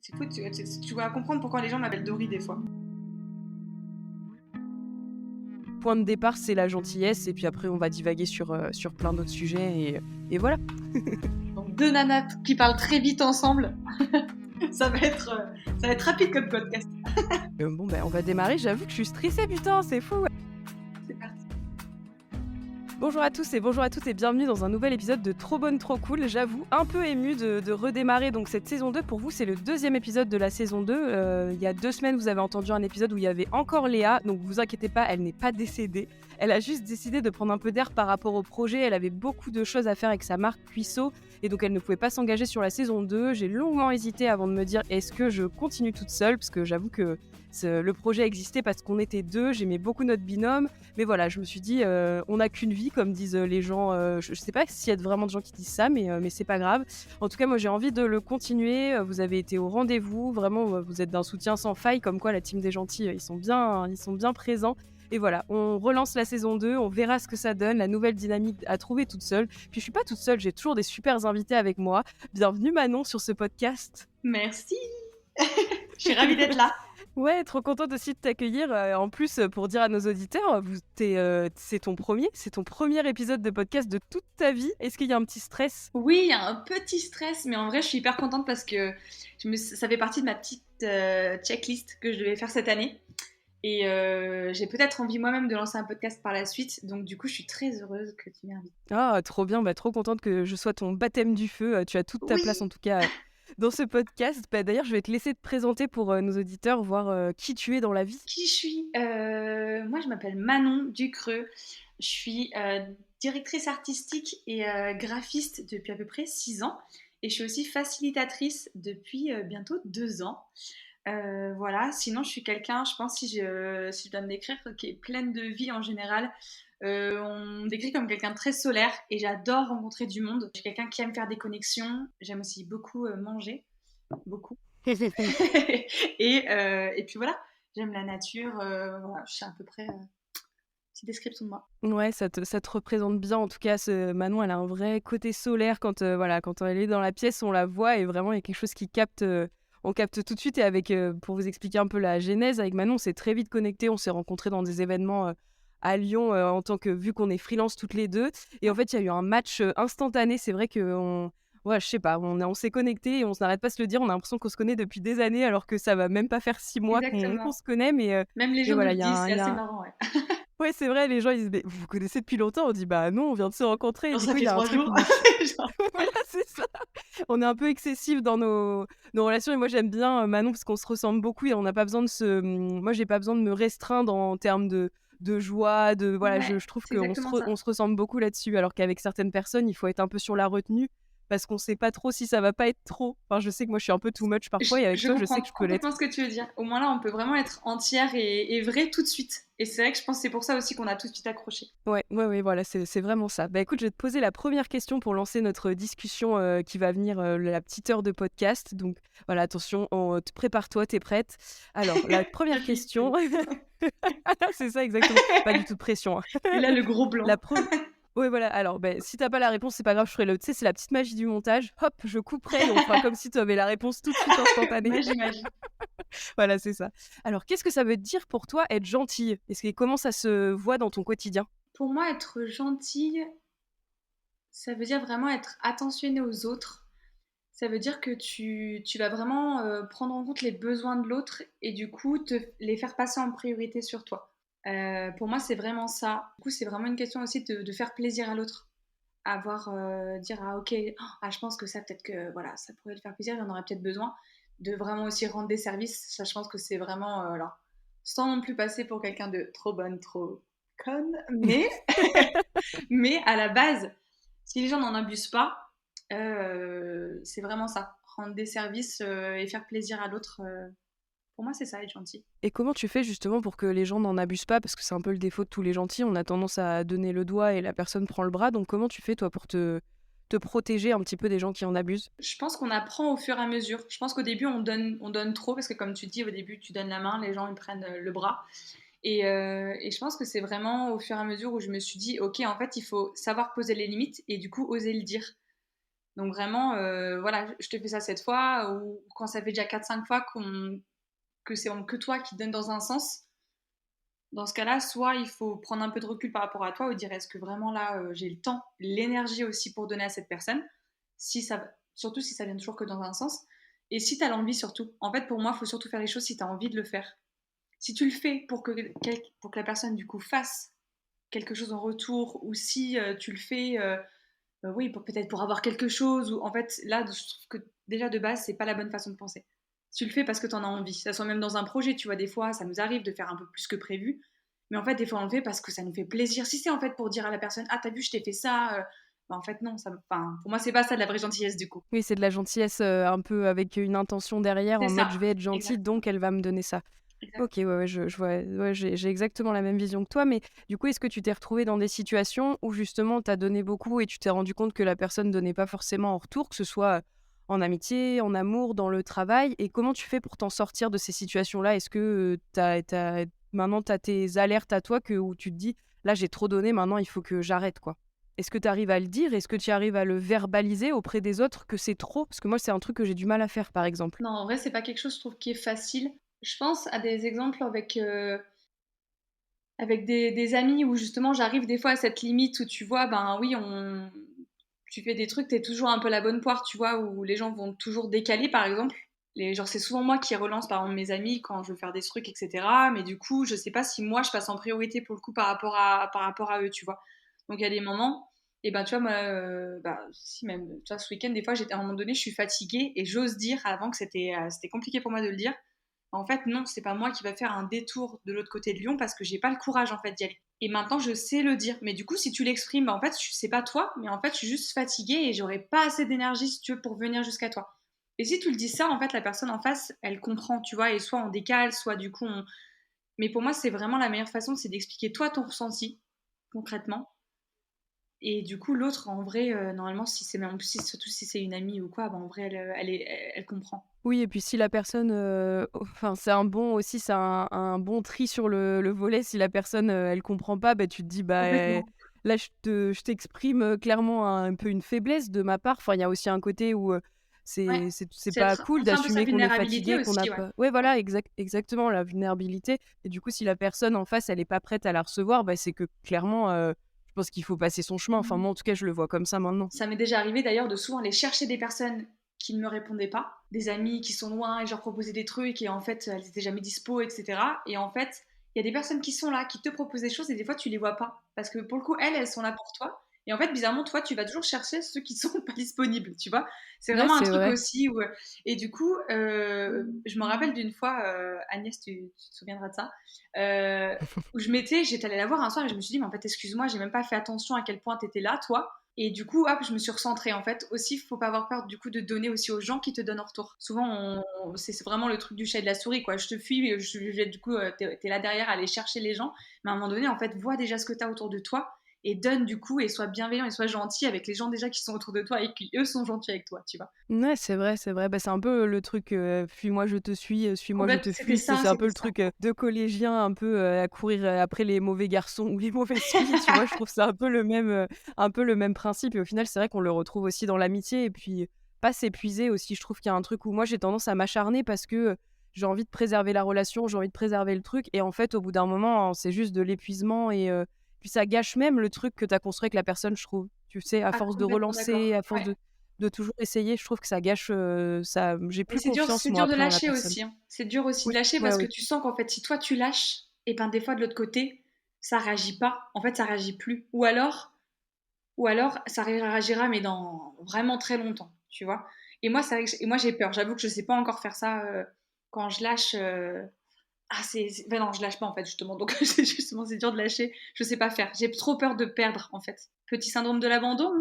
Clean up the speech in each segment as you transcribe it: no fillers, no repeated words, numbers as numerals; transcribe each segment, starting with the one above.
C'est fou, tu vas comprendre pourquoi les gens m'appellent Dory des fois. Point de départ, c'est la gentillesse, et puis après, on va divaguer sur plein d'autres sujets, et voilà. Donc 2 nanas qui parlent très vite ensemble, ça va être rapide comme podcast. Bon, on va démarrer. J'avoue que je suis stressée, putain, c'est fou. C'est parti. Bonjour à tous et bonjour à toutes et bienvenue dans un nouvel épisode de Trop Bonne Trop Cool. J'avoue, un peu émue de redémarrer donc cette saison 2. Pour vous, c'est le deuxième épisode de la saison 2. Il y a 2 semaines, vous avez entendu un épisode où il y avait encore Léa, donc vous inquiétez pas, elle n'est pas décédée. Elle a juste décidé de prendre un peu d'air par rapport au projet. Elle avait beaucoup de choses à faire avec sa marque Puisseau et donc elle ne pouvait pas s'engager sur la saison 2. J'ai longuement hésité avant de me dire est-ce que je continue toute seule, parce que j'avoue que le projet existait parce qu'on était deux, j'aimais beaucoup notre binôme. Mais voilà, je me suis dit, on n'a qu'une vie, comme disent les gens. Je sais pas s'il y a vraiment de gens qui disent ça, mais c'est pas grave. En tout cas, moi, j'ai envie de le continuer. Vous avez été au rendez-vous. Vraiment, vous êtes d'un soutien sans faille. Comme quoi, la team des gentils, ils sont bien présents. Et voilà, on relance la saison 2. On verra ce que ça donne. La nouvelle dynamique à trouver toute seule. Puis, je suis pas toute seule. J'ai toujours des super invités avec moi. Bienvenue, Manon, sur ce podcast. Merci. Je suis ravie d'être là. Ouais, trop contente aussi de t'accueillir. En plus, pour dire à nos auditeurs, c'est ton premier épisode de podcast de toute ta vie. Est-ce qu'il y a un petit stress ? Oui, il y a un petit stress, mais en vrai, je suis hyper contente parce que ça fait partie de ma petite checklist que je devais faire cette année. Et j'ai peut-être envie moi-même de lancer un podcast par la suite. Donc du coup, je suis très heureuse que tu m'invites. Ah, trop bien, trop contente que je sois ton baptême du feu. Tu as toute ta place en tout cas dans ce podcast. D'ailleurs, je vais te laisser te présenter pour nos auditeurs, voir qui tu es dans la vie. Qui je suis Moi, je m'appelle Manon Ducreux. Je suis directrice artistique et graphiste depuis à peu près 6 ans. Et je suis aussi facilitatrice depuis bientôt 2 ans. Voilà, sinon je suis quelqu'un, je pense, si je dois me décrire, qui est pleine de vie en général. On me décrit comme quelqu'un de très solaire et j'adore rencontrer du monde. Je suis quelqu'un qui aime faire des connexions. J'aime aussi beaucoup manger, beaucoup. Et puis voilà, j'aime la nature. Voilà, je sais à peu près petite description de moi. Ouais, ça te représente bien. En tout cas, Manon, elle a un vrai côté solaire. Quand elle est dans la pièce, on la voit et vraiment, il y a quelque chose qui capte. On capte tout de suite. Et pour vous expliquer un peu la genèse, avec Manon, on s'est très vite connectés. On s'est rencontrés dans des événements à Lyon, vu qu'on est freelance toutes les deux. Et en fait, il y a eu un match instantané. C'est vrai que ouais, je sais pas, on s'est connectés et on n'arrête pas de se le dire. On a l'impression qu'on se connaît depuis des années, alors que ça va même pas faire 6 mois qu'on Exactement. se connaît. Même les Mais gens nous voilà, le disent, c'est assez marrant, ouais. ouais, c'est vrai, les gens ils disent mais vous vous connaissez depuis longtemps, on dit bah non, on vient de se rencontrer et Genre, du ça coup il fait y a un 3 truc jours. où Genre, voilà, c'est ça. On est un peu excessif dans nos relations et moi j'aime bien Manon parce qu'on se ressemble beaucoup et on n'a pas besoin moi j'ai pas besoin de me restreindre en termes de joie, voilà, ouais, je trouve c'est qu'on exactement ça. on se ressemble beaucoup là-dessus alors qu'avec certaines personnes, il faut être un peu sur la retenue parce qu'on sait pas trop si ça va pas être trop. Enfin, je sais que moi je suis un peu too much Je, parfois et avec je toi, je sais comprends que je peux complètement l'être. ce que tu veux dire. Au moins là, on peut vraiment être entière et vraie tout de suite. Et c'est vrai que je pense que c'est pour ça aussi qu'on a tout de suite accroché. Ouais, voilà, c'est vraiment ça. Bah écoute, je vais te poser la première question pour lancer notre discussion qui va venir, la petite heure de podcast. Donc voilà, attention, prépare-toi, t'es prête? Alors, la première J'appuie. question, c'est ça exactement, pas du tout de pression, hein. Et là, le gros blanc. La pre Ouais, voilà, alors, si t'as pas la réponse, c'est pas grave, je ferai tu sais, c'est la petite magie du montage. Hop, je couperai et on fera comme si tu avais la réponse tout de suite instantanée. Magie. Voilà, c'est ça. Alors, qu'est-ce que ça veut dire pour toi être gentille? Comment ça se voit dans ton quotidien? Pour moi, être gentille, ça veut dire vraiment être attentionné aux autres. Ça veut dire que tu vas vraiment prendre en compte les besoins de l'autre et du coup les faire passer en priorité sur toi. Pour moi, c'est vraiment ça. Du coup, c'est vraiment une question aussi de faire plaisir à l'autre. Avoir, dire ah ok, ah, je pense que ça peut-être que voilà, ça pourrait le faire plaisir, il en aurait peut-être besoin. De vraiment aussi rendre des services, ça je pense que c'est vraiment, alors, sans non plus passer pour quelqu'un de trop bonne, trop conne, mais à la base, si les gens n'en abusent pas, c'est vraiment ça. Rendre des services et faire plaisir à l'autre, pour moi, c'est ça, être gentil. Et comment tu fais justement pour que les gens n'en abusent pas? Parce que c'est un peu le défaut de tous les gentils, on a tendance à donner le doigt et la personne prend le bras. Donc comment tu fais toi pour te protéger un petit peu des gens qui en abusent? Je pense qu'on apprend au fur et à mesure. Je pense qu'au début, on donne trop parce que, comme tu dis, au début, tu donnes la main, les gens ils prennent le bras. Et je pense que c'est vraiment au fur et à mesure où je me suis dit, ok, en fait, il faut savoir poser les limites et du coup oser le dire. Donc vraiment, voilà, je te fais ça cette fois ou quand ça fait déjà 4-5 fois que c'est que toi qui donne dans un sens, dans ce cas-là, soit il faut prendre un peu de recul par rapport à toi ou dire est-ce que vraiment là, j'ai le temps, l'énergie aussi pour donner à cette personne, si ça, surtout si ça vient toujours que dans un sens, et si tu as l'envie surtout. En fait, pour moi, il faut surtout faire les choses si tu as envie de le faire. Si tu le fais pour que la personne du coup fasse quelque chose en retour, ou si tu le fais, oui, peut-être pour avoir quelque chose, ou en fait, là, je trouve que déjà de base, c'est pas la bonne façon de penser. Tu le fais parce que tu en as envie. Ça soit même dans un projet, tu vois, des fois, ça nous arrive de faire un peu plus que prévu. Mais en fait, des fois, on le fait parce que ça nous fait plaisir. Si c'est en fait pour dire à la personne, ah, t'as vu, je t'ai fait ça, bah, en fait, non. Enfin, pour moi, c'est pas ça de la vraie gentillesse, du coup. Oui, c'est de la gentillesse, un peu avec une intention derrière, C'est en mode: ça, «Je vais être gentille, exactement. donc elle va me donner ça». OK, Exactement. ouais, ouais, je vois, ouais, j'ai exactement la même vision que toi, mais du coup, est-ce que tu t'es retrouvée dans des situations où justement tu as donné beaucoup et tu t'es rendu compte que la personne donnait pas forcément en retour, que ce soit en amitié, en amour, dans le travail? Et comment tu fais pour t'en sortir de ces situations-là? Est-ce que, maintenant tu as tes alertes à toi où tu te dis: «Là, j'ai trop donné, maintenant il faut que j'arrête, quoi»? Est-ce que tu arrives à le dire? Est-ce que tu arrives à le verbaliser auprès des autres que c'est trop? Parce que moi, c'est un truc que j'ai du mal à faire, par exemple. Non, en vrai, c'est pas quelque chose, je trouve, qui est facile. Je pense à des exemples avec des amis où justement j'arrive des fois à cette limite où tu vois, ben oui, tu fais des trucs, t'es toujours un peu la bonne poire, tu vois, où les gens vont toujours décaler, par exemple. Genre, c'est souvent moi qui relance, par exemple, mes amis quand je veux faire des trucs, etc. Mais du coup, je sais pas si moi, je passe en priorité pour le coup par rapport à eux, tu vois. Donc, il y a des moments, et ben, tu vois, moi, bah, si même, tu vois, ce week-end, des fois, à un moment donné, je suis fatiguée et j'ose dire, avant que c'était compliqué pour moi de le dire, en fait, non, c'est pas moi qui va faire un détour de l'autre côté de Lyon parce que j'ai pas le courage en fait d'y aller. Et maintenant, je sais le dire. Mais du coup, si tu l'exprimes, bah, en fait, c'est pas toi, mais en fait, je suis juste fatiguée et j'aurais pas assez d'énergie si tu veux pour venir jusqu'à toi. Et si tu le dis ça, en fait, la personne en face, elle comprend, tu vois, et soit on décale, soit du coup on. Mais pour moi, c'est vraiment la meilleure façon, c'est d'expliquer toi ton ressenti concrètement. Et du coup, l'autre, en vrai, normalement, si c'est même surtout si c'est une amie ou quoi, bah, en vrai, elle comprend. Oui et puis si la personne, enfin c'est un bon tri sur le volet. Si la personne, elle comprend pas, bah, tu te dis: «Bah, Complètement. là je t'exprime, clairement un peu une faiblesse de ma part». Enfin, il y a aussi un côté où, Ouais. c'est pas cool Montrer un peu sa d'assumer qu'on est vulnérabilité fatigué, qu'on n'a aussi, ouais. pas ouais Ouais. voilà exactement la vulnérabilité et du coup si la personne en face elle est pas prête à la recevoir, bah, c'est que clairement, je pense qu'il faut passer son chemin. Enfin Mmh. moi en tout cas je le vois comme ça maintenant. Ça m'est déjà arrivé d'ailleurs de souvent aller chercher des personnes qui ne me répondaient pas, des amis qui sont loin et je leur proposais des trucs et en fait elles étaient jamais dispo, etc. Et en fait, il y a des personnes qui sont là, qui te proposent des choses et des fois tu les vois pas. Parce que pour le coup, elles sont là pour toi. Et en fait, bizarrement, toi, tu vas toujours chercher ceux qui sont pas disponibles, tu vois. C'est Ouais, vraiment un c'est truc vrai. aussi où. Et du coup, je me rappelle d'une fois, Agnès, tu te souviendras de ça, euh, où j'étais allée la voir un soir et je me suis dit, mais en fait, excuse-moi, j'ai même pas fait attention à quel point tu étais là, toi. Et du coup, hop, je me suis recentrée. En fait, aussi, faut pas avoir peur du coup de donner aussi aux gens qui te donnent en retour. Souvent, c'est vraiment le truc du chat et de la souris, quoi. Je te fuis, du coup, t'es là derrière à aller chercher les gens. Mais à un moment donné, en fait, vois déjà ce que t'as autour de toi et donne du coup et sois bienveillant et sois gentil avec les gens déjà qui sont autour de toi et qui eux sont gentils avec toi, tu vois. Ouais, c'est vrai, c'est vrai. Bah, c'est un peu le truc, «Fuis-moi, je te suis, suis-moi, je Complète, te fuis». C'est un peu c'était le ça. truc, de collégien un peu, à courir, après les mauvais garçons ou les mauvaises filles, tu vois? Je trouve que c'est un peu le même principe et au final, c'est vrai qu'on le retrouve aussi dans l'amitié et puis pas s'épuiser aussi. Je trouve qu'il y a un truc où moi, j'ai tendance à m'acharner parce que, j'ai envie de préserver la relation, j'ai envie de préserver le truc et en fait, au bout d'un moment, c'est juste de l'épuisement et puis ça gâche même le truc que tu as construit avec la personne, je trouve. Tu sais, à Ah, force de complètement relancer, d'accord. à force Ouais. de toujours essayer, je trouve que ça gâche, ça j'ai Mais plus confiance c'est moi dur de après en la lâcher personne. aussi, hein. C'est dur aussi de Oui, lâcher ouais, parce que oui. tu sens qu'en fait, si toi tu lâches, et ben des fois de l'autre côté, ça réagit pas. En fait, ça réagit plus. Ou alors ça réagira, mais dans vraiment très longtemps, tu vois. Et moi, c'est vrai et moi j'ai peur. J'avoue que je sais pas encore faire ça quand je lâche. Ah, ben non, je lâche pas en fait, justement. Donc, c'est dur de lâcher. Je sais pas faire. J'ai trop peur de perdre, en fait. Petit syndrome de l'abandon.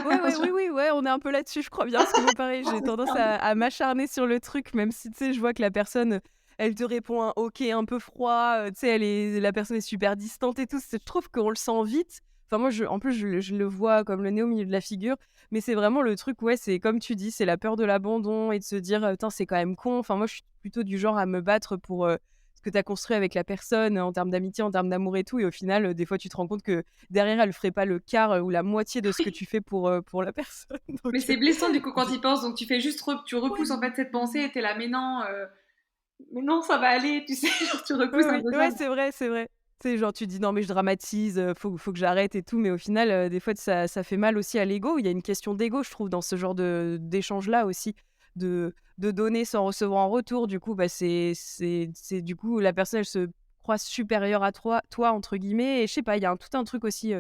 Ouais, ouais, oui, oui, ouais, on est un peu là-dessus, je crois bien, parce que moi pareil, j'ai C'est tendance ça. à m'acharner sur le truc, même si, tu sais, je vois que la personne, elle te répond un OK un peu froid, tu sais, la personne est super distante et tout. Je trouve qu'on le sent vite. Enfin moi en plus je le vois comme le nez au milieu de la figure, mais c'est vraiment le truc, ouais, c'est comme tu dis, c'est la peur de l'abandon et de se dire: «Putain, c'est quand même con». Enfin moi je suis plutôt du genre à me battre pour, parce que tu as construit avec la personne, en termes d'amitié, en termes d'amour et tout et au final, des fois, tu te rends compte que derrière, elle ferait pas le quart, ou la moitié de ce que tu fais pour la personne donc Mais c'est blessant du coup quand d tu y penses, donc tu fais juste tu repousses en fait cette pensée et tu es là: mais non, ça va aller», tu sais? Genre tu repousses un oui, peu oui, ça. ouais, c'est vrai, c'est vrai. Tu sais, genre, tu dis: «Non, mais je dramatise, faut que j'arrête et tout», mais au final, des fois, ça fait mal aussi à l'ego. Il y a une question d'ego, je trouve, dans ce genre d'échange-là aussi, de donner sans recevoir en retour. Du coup, bah, c'est du coup, la personne, elle se croit «supérieure à toi» entre guillemets et je sais pas, il y a tout un truc aussi,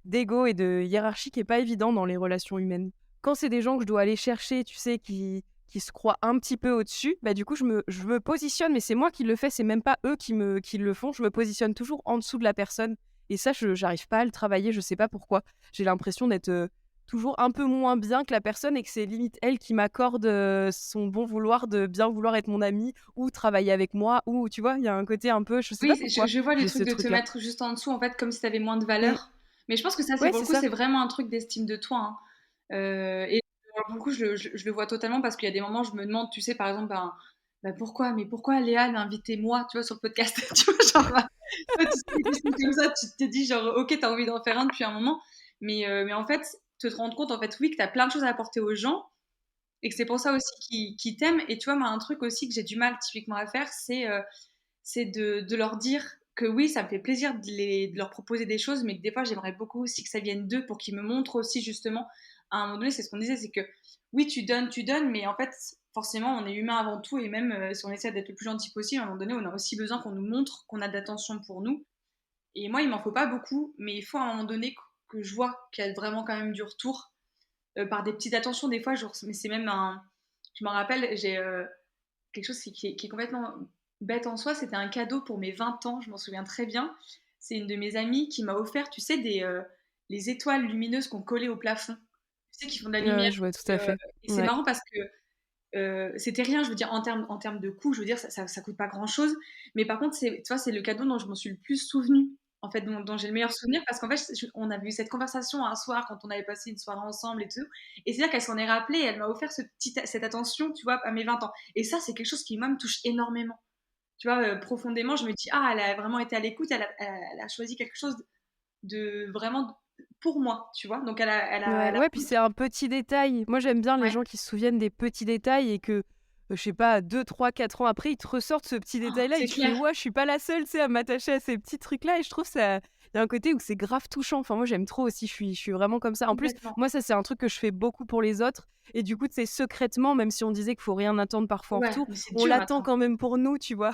d'ego et de hiérarchie qui est pas évident dans les relations humaines. Quand c'est des gens que je dois aller chercher, tu sais, qui se croient un petit peu au-dessus, bah, du coup, je me positionne, mais c'est moi qui le fais, c'est même pas eux qui le font. Je me positionne toujours en dessous de la personne et ça, je j'arrive pas à le travailler, je sais pas pourquoi. J'ai l'impression d'être, toujours un peu moins bien que la personne et que c'est limite elle qui m'accorde, son bon vouloir de bien vouloir être mon amie ou travailler avec moi ou tu vois? Il y a un côté un peu je sais Oui, pas c'est pourquoi je vois les j'ai trucs ce de te truc-là. mettre juste en dessous en fait comme si tu avais moins de Mmh. valeur. Mais je pense que ça, c'est Ouais, pour c'est le coup, ça. c'est vraiment un truc d'estime de toi, hein. Et pour le coup, je le vois totalement parce qu'il y a des moments, je me demande, tu sais, par exemple, pourquoi? Mais pourquoi Léa m'a invité moi, tu vois, sur le podcast? Tu vois, genre, tu sais, des questions comme ça, tu te dis genre, OK, tu as envie d'en faire un depuis un moment, mais en fait, te rendre compte, en fait, oui, que tu as plein de choses à apporter aux gens et que c'est pour ça aussi qu'ils t'aiment. Et tu vois, moi, un truc aussi que j'ai du mal typiquement à faire, c'est de leur dire que oui, ça me fait plaisir de leur proposer des choses, mais que des fois, j'aimerais beaucoup aussi que ça vienne d'eux pour qu'ils me montrent aussi, justement, à un moment donné, c'est ce qu'on disait, c'est que oui, tu donnes, mais en fait, forcément, on est humain avant tout, et même si on essaie d'être le plus gentil possible, à un moment donné, on a aussi besoin qu'on nous montre qu'on a de l'attention pour nous. Et moi, il m'en faut pas beaucoup, mais il faut à un moment donné que je vois qu'il y a vraiment quand même du retour, par des petites attentions, des fois, genre, mais c'est même un. Je me rappelle, j'ai quelque chose qui est complètement bête en soi. C'était un cadeau pour mes 20 ans, je m'en souviens très bien. C'est une de mes amies qui m'a offert, tu sais, les étoiles lumineuses qu'on collait au plafond. Tu sais, qui font de la Ouais, lumière. ouais, je vois tout Et, à fait. et c'est Ouais. marrant parce que c'était rien, je veux dire, en termes de coût, je veux dire, ça coûte pas grand chose. Mais par contre, tu vois, c'est le cadeau dont je m'en suis le plus souvenu, en fait, dont j'ai le meilleur souvenir, parce qu'en fait, on avait eu cette conversation un soir quand on avait passé une soirée ensemble et tout. Et c'est-à-dire qu'elle s'en est rappelée et elle m'a offert cette attention, tu vois, à mes 20 ans. Et ça, c'est quelque chose qui, moi, me touche énormément. Tu vois, profondément, je me dis, ah, elle a vraiment été à l'écoute, elle a choisi quelque chose de vraiment pour moi, tu vois. Donc, Ouais, elle a ouais, puis c'est un petit détail. Moi, j'aime bien les ouais. gens qui se souviennent des petits détails et que, je sais pas, 2, 3, 4 ans après, ils te ressortent ce petit Oh, détail-là et c'est tu fais: clair. «Ouais, je suis pas la seule, tu sais, à m'attacher à ces petits trucs-là» et je trouve ça il y a un côté où c'est grave touchant. Enfin, moi, j'aime trop aussi, je suis vraiment comme ça. En plus, Complètement. moi, ça, c'est un truc que je fais beaucoup pour les autres et du coup, tu sais, secrètement, même si on disait qu'il faut rien attendre parfois en Ouais, retour, mais c'est on dur à l'attend ça. quand même pour nous, tu vois?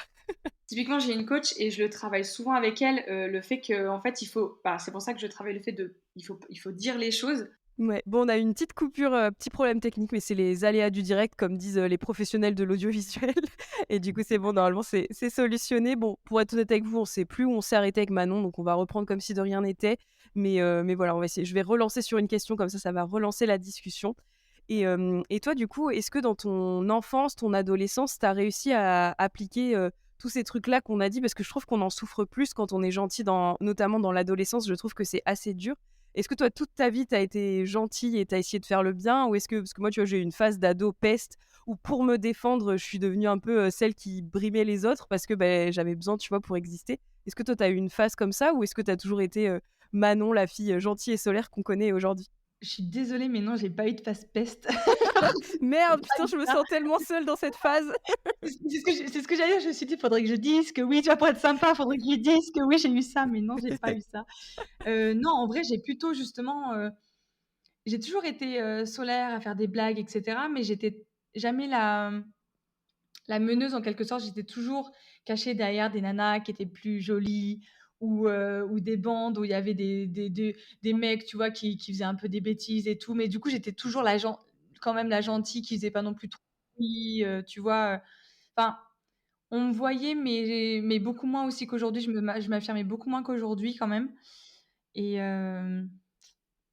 Typiquement, j'ai une coach et je le travaille souvent avec elle, le fait que en fait, c'est pour ça que je travaille le fait il faut dire les choses. Ouais, bon, on a eu une petite coupure, petit problème technique, mais c'est les aléas du direct, comme disent, les professionnels de l'audiovisuel et du coup, c'est bon, normalement, c'est solutionné. Bon, pour être honnête avec vous, on sait plus où on s'est arrêté avec Manon, donc on va reprendre comme si de rien n'était. Mais voilà, on va essayer je vais relancer sur une question, comme ça va relancer la discussion et toi, du coup, est-ce que dans ton enfance, ton adolescence, tu as réussi à appliquer, tous ces trucs-là qu'on a dit? Parce que je trouve qu'on en souffre plus quand on est gentil notamment dans l'adolescence, je trouve que c'est assez dur. Est-ce que toi, toute ta vie, tu as été gentille et tu as essayé de faire le bien? Ou est-ce que parce que moi, tu vois, j'ai eu une phase d'ado peste où pour me défendre, je suis devenue un peu, celle qui brimait les autres parce que, beh, j'avais besoin, tu vois, pour exister. Est-ce que toi, tu as eu une phase comme ça ou est-ce que tu as toujours été, Manon, la fille, gentille et solaire qu'on connaît aujourd'hui? Je suis désolée, mais non, j'ai pas eu de phase peste. J'ai Merde, pas putain, eu je me ça. sens tellement seule dans cette phase. C'est ce que j'allais dire. Je me suis dit: «Faudrait que je dise que oui, tu vois, pour être sympa, faudrait que je dise que oui, j'ai eu ça», mais non, j'ai pas eu ça. Non, en vrai, j'ai plutôt justement, j'ai toujours été, solaire à faire des blagues et cetera, mais j'étais jamais la meneuse en quelque sorte. J'étais toujours cachée derrière des nanas qui étaient plus jolies ou des bandes où il y avait des mecs, tu vois, qui faisaient un peu des bêtises et tout. Mais du coup, j'étais toujours quand même la gentille qui faisait pas non plus trop tu vois? Enfin, on me voyait mais beaucoup moins aussi qu'aujourd'hui. Je m'affirmais beaucoup moins qu'aujourd'hui quand même et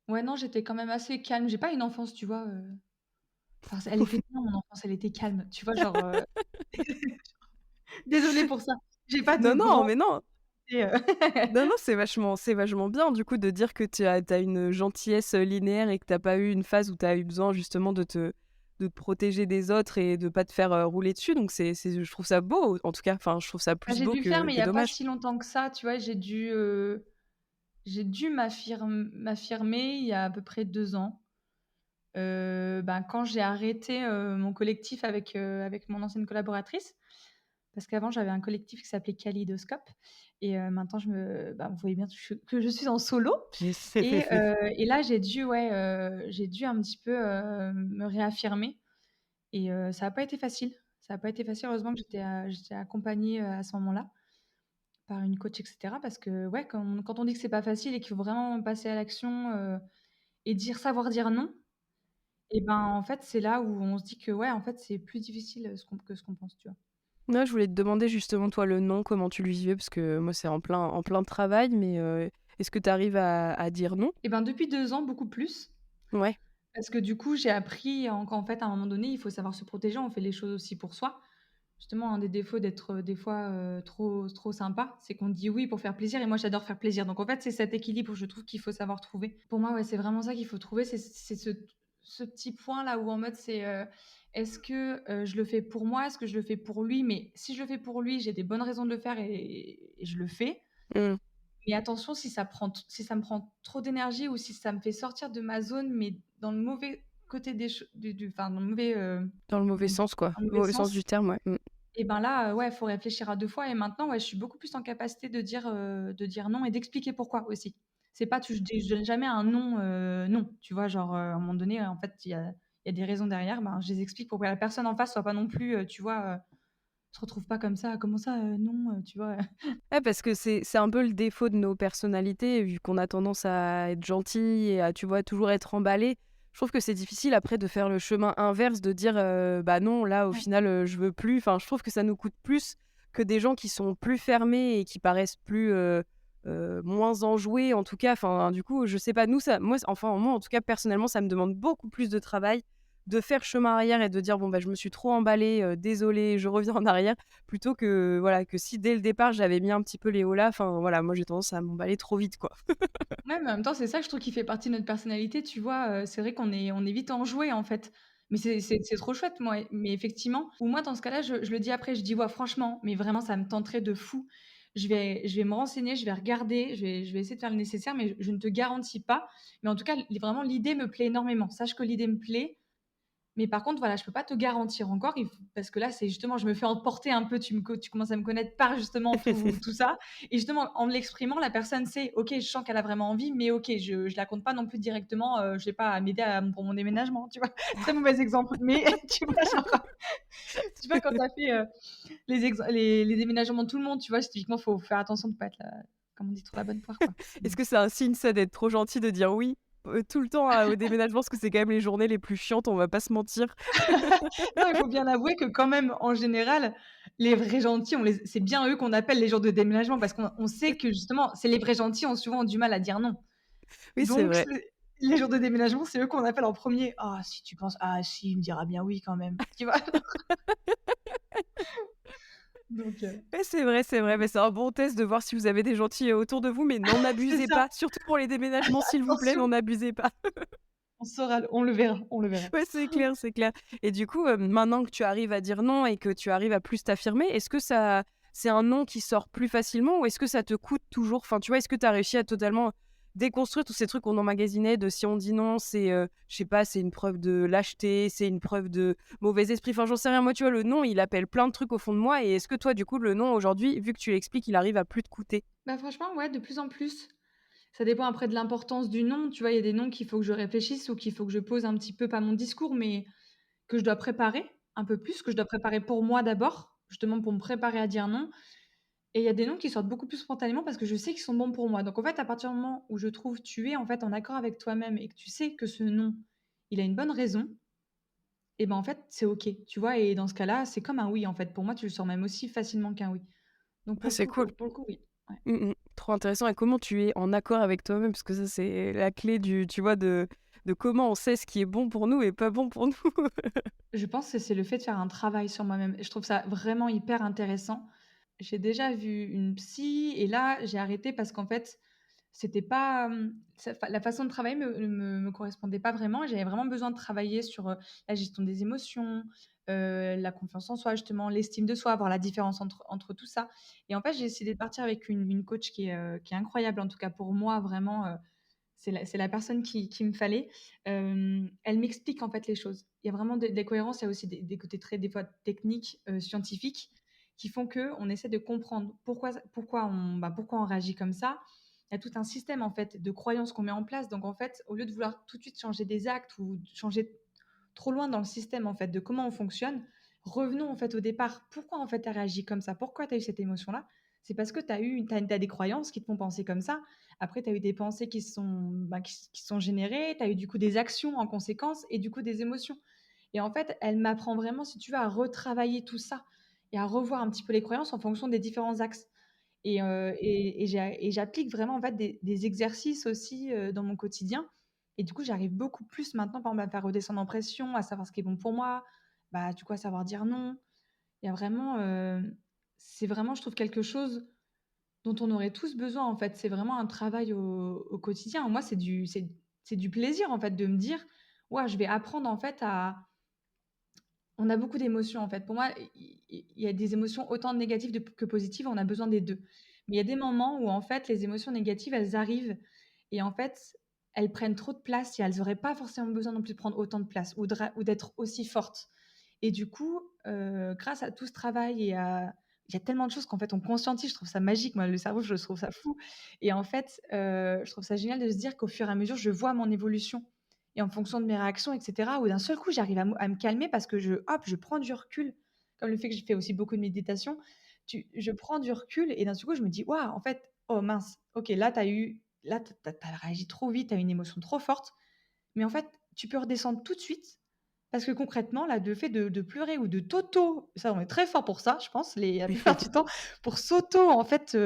ouais, non, j'étais quand même assez calme. J'ai pas une enfance, tu vois, enfin, elle était bien mon enfance, elle était calme, tu vois? Genre, désolée pour ça. J'ai pas de Non, non, grands mais non. et Non, non, c'est vachement bien du coup de dire que tu as une gentillesse, linéaire et que tu as pas eu une phase où tu as eu besoin justement de te protéger des autres et de pas te faire, rouler dessus, donc je trouve ça beau, en tout cas, enfin, je trouve ça Bah, plus j'ai beau dû le faire, mais il y que a pas dommage. si longtemps que ça, tu vois? J'ai dû m'affirmer il y a à peu près 2 ans. Ben, quand j'ai arrêté, mon collectif avec mon ancienne collaboratrice, parce qu'avant j'avais un collectif qui s'appelait Kaléidoscope et maintenant vous voyez bien que je suis en solo et là j'ai dû un petit peu, me réaffirmer et ça a pas été facile. Ça a pas été facile. Heureusement que j'étais accompagnée, à ce moment-là par une coach et cetera parce que ouais, quand on dit que c'est pas facile et qu'il faut vraiment passer à l'action, et savoir dire non. Et ben, en fait, c'est là où on se dit que, ouais, en fait, c'est plus difficile, ce qu'on pense, tu vois? Ouais, je voulais te demander justement, toi, le non, comment tu le vivais? Parce que moi, c'est en plein travail, mais est-ce que tu arrives à dire non? Et ben, depuis 2 ans, beaucoup plus, Ouais. parce que du coup, j'ai appris qu'en fait, à un moment donné, il faut savoir se protéger. On fait les choses aussi pour soi. Justement, un des défauts d'être, des fois, trop sympa, c'est qu'on dit oui pour faire plaisir et moi, j'adore faire plaisir. Donc en fait, c'est cet équilibre, je trouve, qu'il faut savoir trouver. Pour moi, ouais, c'est vraiment ça qu'il faut trouver, c'est ce petit point là où en mode est-ce que, je le fais pour moi? Est-ce que je le fais pour lui? Mais si je le fais pour lui, j'ai des bonnes raisons de le faire et je le fais. Mmh. Mais attention si ça me prend trop d'énergie ou si ça me fait sortir de ma zone, mais dans le mauvais côté des cho du enfin, dans le mauvais, Dans le mauvais comment dire? sens, quoi. Dans le mauvais Mauvais sens du sens terme, ouais. Mmh. et ben là, ouais, faut réfléchir à 2 fois et maintenant, ouais, je suis beaucoup plus en capacité de dire non et d'expliquer pourquoi aussi. C'est pas je donne jamais un non, non, tu vois? Genre, à un moment donné, en fait, il y a des raisons derrière, ben, je les explique pour que la personne en face soit pas non plus, tu vois, se retrouve pas comme ça: «Comment ça, non?» Tu vois? Ouais, parce que c'est un peu le défaut de nos personnalités, vu qu'on a tendance à être gentil et à, tu vois, toujours être emballé. Je trouve que c'est difficile après de faire le chemin inverse, de dire bah non, là au Ouais. final je veux plus. Enfin, je trouve que ça nous coûte plus que des gens qui sont plus fermés et qui paraissent plus moins enjoués en tout cas. Enfin, du coup, je sais pas, moi en tout cas personnellement, ça me demande beaucoup plus de travail de faire chemin arrière et de dire bon bah je me suis trop emballée, désolée, je reviens en arrière. Plutôt que, voilà, que si dès le départ j'avais mis un petit peu les hauts là, enfin voilà, moi j'ai tendance à m'emballer trop vite, quoi. Ouais, mais en même temps, c'est ça que je trouve qui fait partie de notre personnalité, tu vois? C'est vrai qu'on est vite enjoué, en fait. Mais c'est trop chouette, moi mais effectivement ou moi, dans ce cas-là, je le dis après, je dis: «Ouais, franchement, mais vraiment, ça me tenterait de fou. Je vais me renseigner, je vais regarder, je vais essayer de faire le nécessaire, mais je ne te garantis pas». Mais en tout cas, vraiment, l'idée me plaît énormément. Sache que l'idée me plaît, mais par contre, voilà, je peux pas te garantir encore, parce que là, c'est justement, je me fais emporter un peu, tu commences à me connaître par justement tout ça et justement, en me l'exprimant, la personne sait: «OK, je sens qu'elle a vraiment envie, mais OK, je la compte pas non plus directement, je sais pas, à m'aider pour mon déménagement», tu vois? Très mauvais exemple, mais tu vois, genre, tu vois, quand tu as fait, les déménagements de tout le monde, tu vois, typiquement, faut faire attention de pas être la comme on dit, trop la bonne poire, quoi. Est-ce que c'est un signe ça d'être trop gentil de dire oui, tout le temps au déménagement? Parce que c'est quand même les journées les plus chiantes, on va pas se mentir. Non, il faut bien avouer que quand même, en général, les vrais gentils, c'est bien eux qu'on appelle les jours de déménagement parce qu'on sait que justement, c'est les vrais gentils ont souvent du mal à dire non. Oui, c'est Donc vrai. les jours de déménagement, c'est eux qu'on appelle en premier. «Ah si tu penses ah si, il me dira bien oui quand même», tu vois? Donc Ouais, c'est vrai, mais c'est un bon test de voir si vous avez des gentils, autour de vous, mais n'en c'est abusez ça, pas, surtout pour les déménagements, s'il vous plaît, attention, n'en abusez pas. on le verra, on le verra. Ouais, c'est clair, c'est clair. Et du coup, maintenant que tu arrives à dire non et que tu arrives à plus t'affirmer, est-ce que ça c'est un non qui sort plus facilement ou est-ce que ça te coûte toujours? Enfin, tu vois, est-ce que tu as réussi à totalement déconstruire tous ces trucs qu'on emmagasinait de si on dit non, c'est, je sais pas, c'est une preuve de lâcheté, c'est une preuve de mauvais esprit, enfin, j'en sais rien. Moi, tu vois, le non, il appelle plein de trucs au fond de moi et est-ce que toi, du coup, le non, aujourd'hui, vu que tu l'expliques, il arrive à plus te coûter? Bah franchement, ouais, de plus en plus. Ça dépend après de l'importance du nom, tu vois? Il y a des noms qu'il faut que je réfléchisse ou qu'il faut que je pose un petit peu, pas mon discours, mais que je dois préparer un peu plus, que je dois préparer pour moi d'abord, justement pour me préparer à dire non et il y a des noms qui sortent beaucoup plus spontanément parce que je sais qu'ils sont bons pour moi. Donc en fait, à partir du moment où je trouve tu es en fait en accord avec toi-même et que tu sais que ce non, il a une bonne raison et ben, en fait, c'est OK, tu vois? Et dans ce cas-là, c'est comme un oui, en fait. Pour moi, tu le sors même aussi facilement qu'un oui. Donc Ah, c'est cool. pour le coup, oui. Ouais. Trop intéressant et comment tu es en accord avec toi-même? Parce que ça, c'est la clé du tu vois, de comment on sait ce qui est bon pour nous et pas bon pour nous. Je pense que c'est le fait de faire un travail sur moi-même et je trouve ça vraiment hyper intéressant. J'ai déjà vu une psy et là, j'ai arrêté parce qu'en fait, c'était pas, la façon de travailler me correspondait pas vraiment et j'avais vraiment besoin de travailler sur, la gestion des émotions, la confiance en soi justement, l'estime de soi, voir la différence entre tout ça et en fait, j'ai décidé de partir avec une coach qui est incroyable, en tout cas pour moi vraiment, c'est la personne qui me fallait. Elle m'explique en fait les choses. Il y a vraiment des cohérences, il y a aussi des côtés très des fois techniques, scientifiques qui font qu'on essaie de comprendre pourquoi on réagit comme ça. Il y a tout un système en fait de croyances qu'on met en place. Donc en fait, au lieu de vouloir tout de suite changer des actes ou changer trop loin dans le système en fait de comment on fonctionne, revenons en fait au départ. Pourquoi en fait tu as réagi comme ça? Pourquoi tu as eu cette émotion-là? C'est parce que tu as des croyances qui te font penser comme ça. Après, tu as eu des pensées qui sont générées, tu as eu du coup des actions en conséquence et du coup des émotions. Et en fait, elle m'apprend vraiment, si tu veux, à retravailler tout ça et à revoir un petit peu les croyances en fonction des différents axes. Et j'applique vraiment en fait des exercices aussi, dans mon quotidien et du coup, j'arrive beaucoup plus maintenant, par exemple, à me faire redescendre en pression, à savoir ce qui est bon pour moi, bah, du coup, à savoir dire non. Il y a vraiment, c'est vraiment, je trouve, quelque chose dont on aurait tous besoin, en fait. C'est vraiment un travail au quotidien. Moi, c'est du plaisir, en fait, de me dire: «Ouais, je vais apprendre, en fait, à» on a beaucoup d'émotions, en fait. Pour moi, il y a des émotions autant négatives que positives, on a besoin des 2. Mais il y a des moments où, en fait, les émotions négatives, elles arrivent et en fait, elles prennent trop de place et elles auraient pas forcément besoin non plus de prendre autant de place ou d'être aussi fortes. Et du coup, grâce à tout ce travail il y a tellement de choses qu'en fait on conscientise, je trouve ça magique, moi, le cerveau, je trouve ça fou et en fait, je trouve ça génial de se dire qu'au fur et à mesure, je vois mon évolution et en fonction de mes réactions et cetera, où d'un seul coup, j'arrive à me calmer parce que je prends du recul. Comme le fait que j'ai fait aussi beaucoup de méditation, je prends du recul et d'un seul coup, je me dis: «Waouh, en fait, oh mince, OK, là, tu as réagi trop vite, tu as une émotion trop forte, mais en fait, tu peux redescendre tout de suite parce que concrètement, là, le fait de pleurer ou de ça, on est très fort pour ça, je pense, la plupart du temps, pour en fait,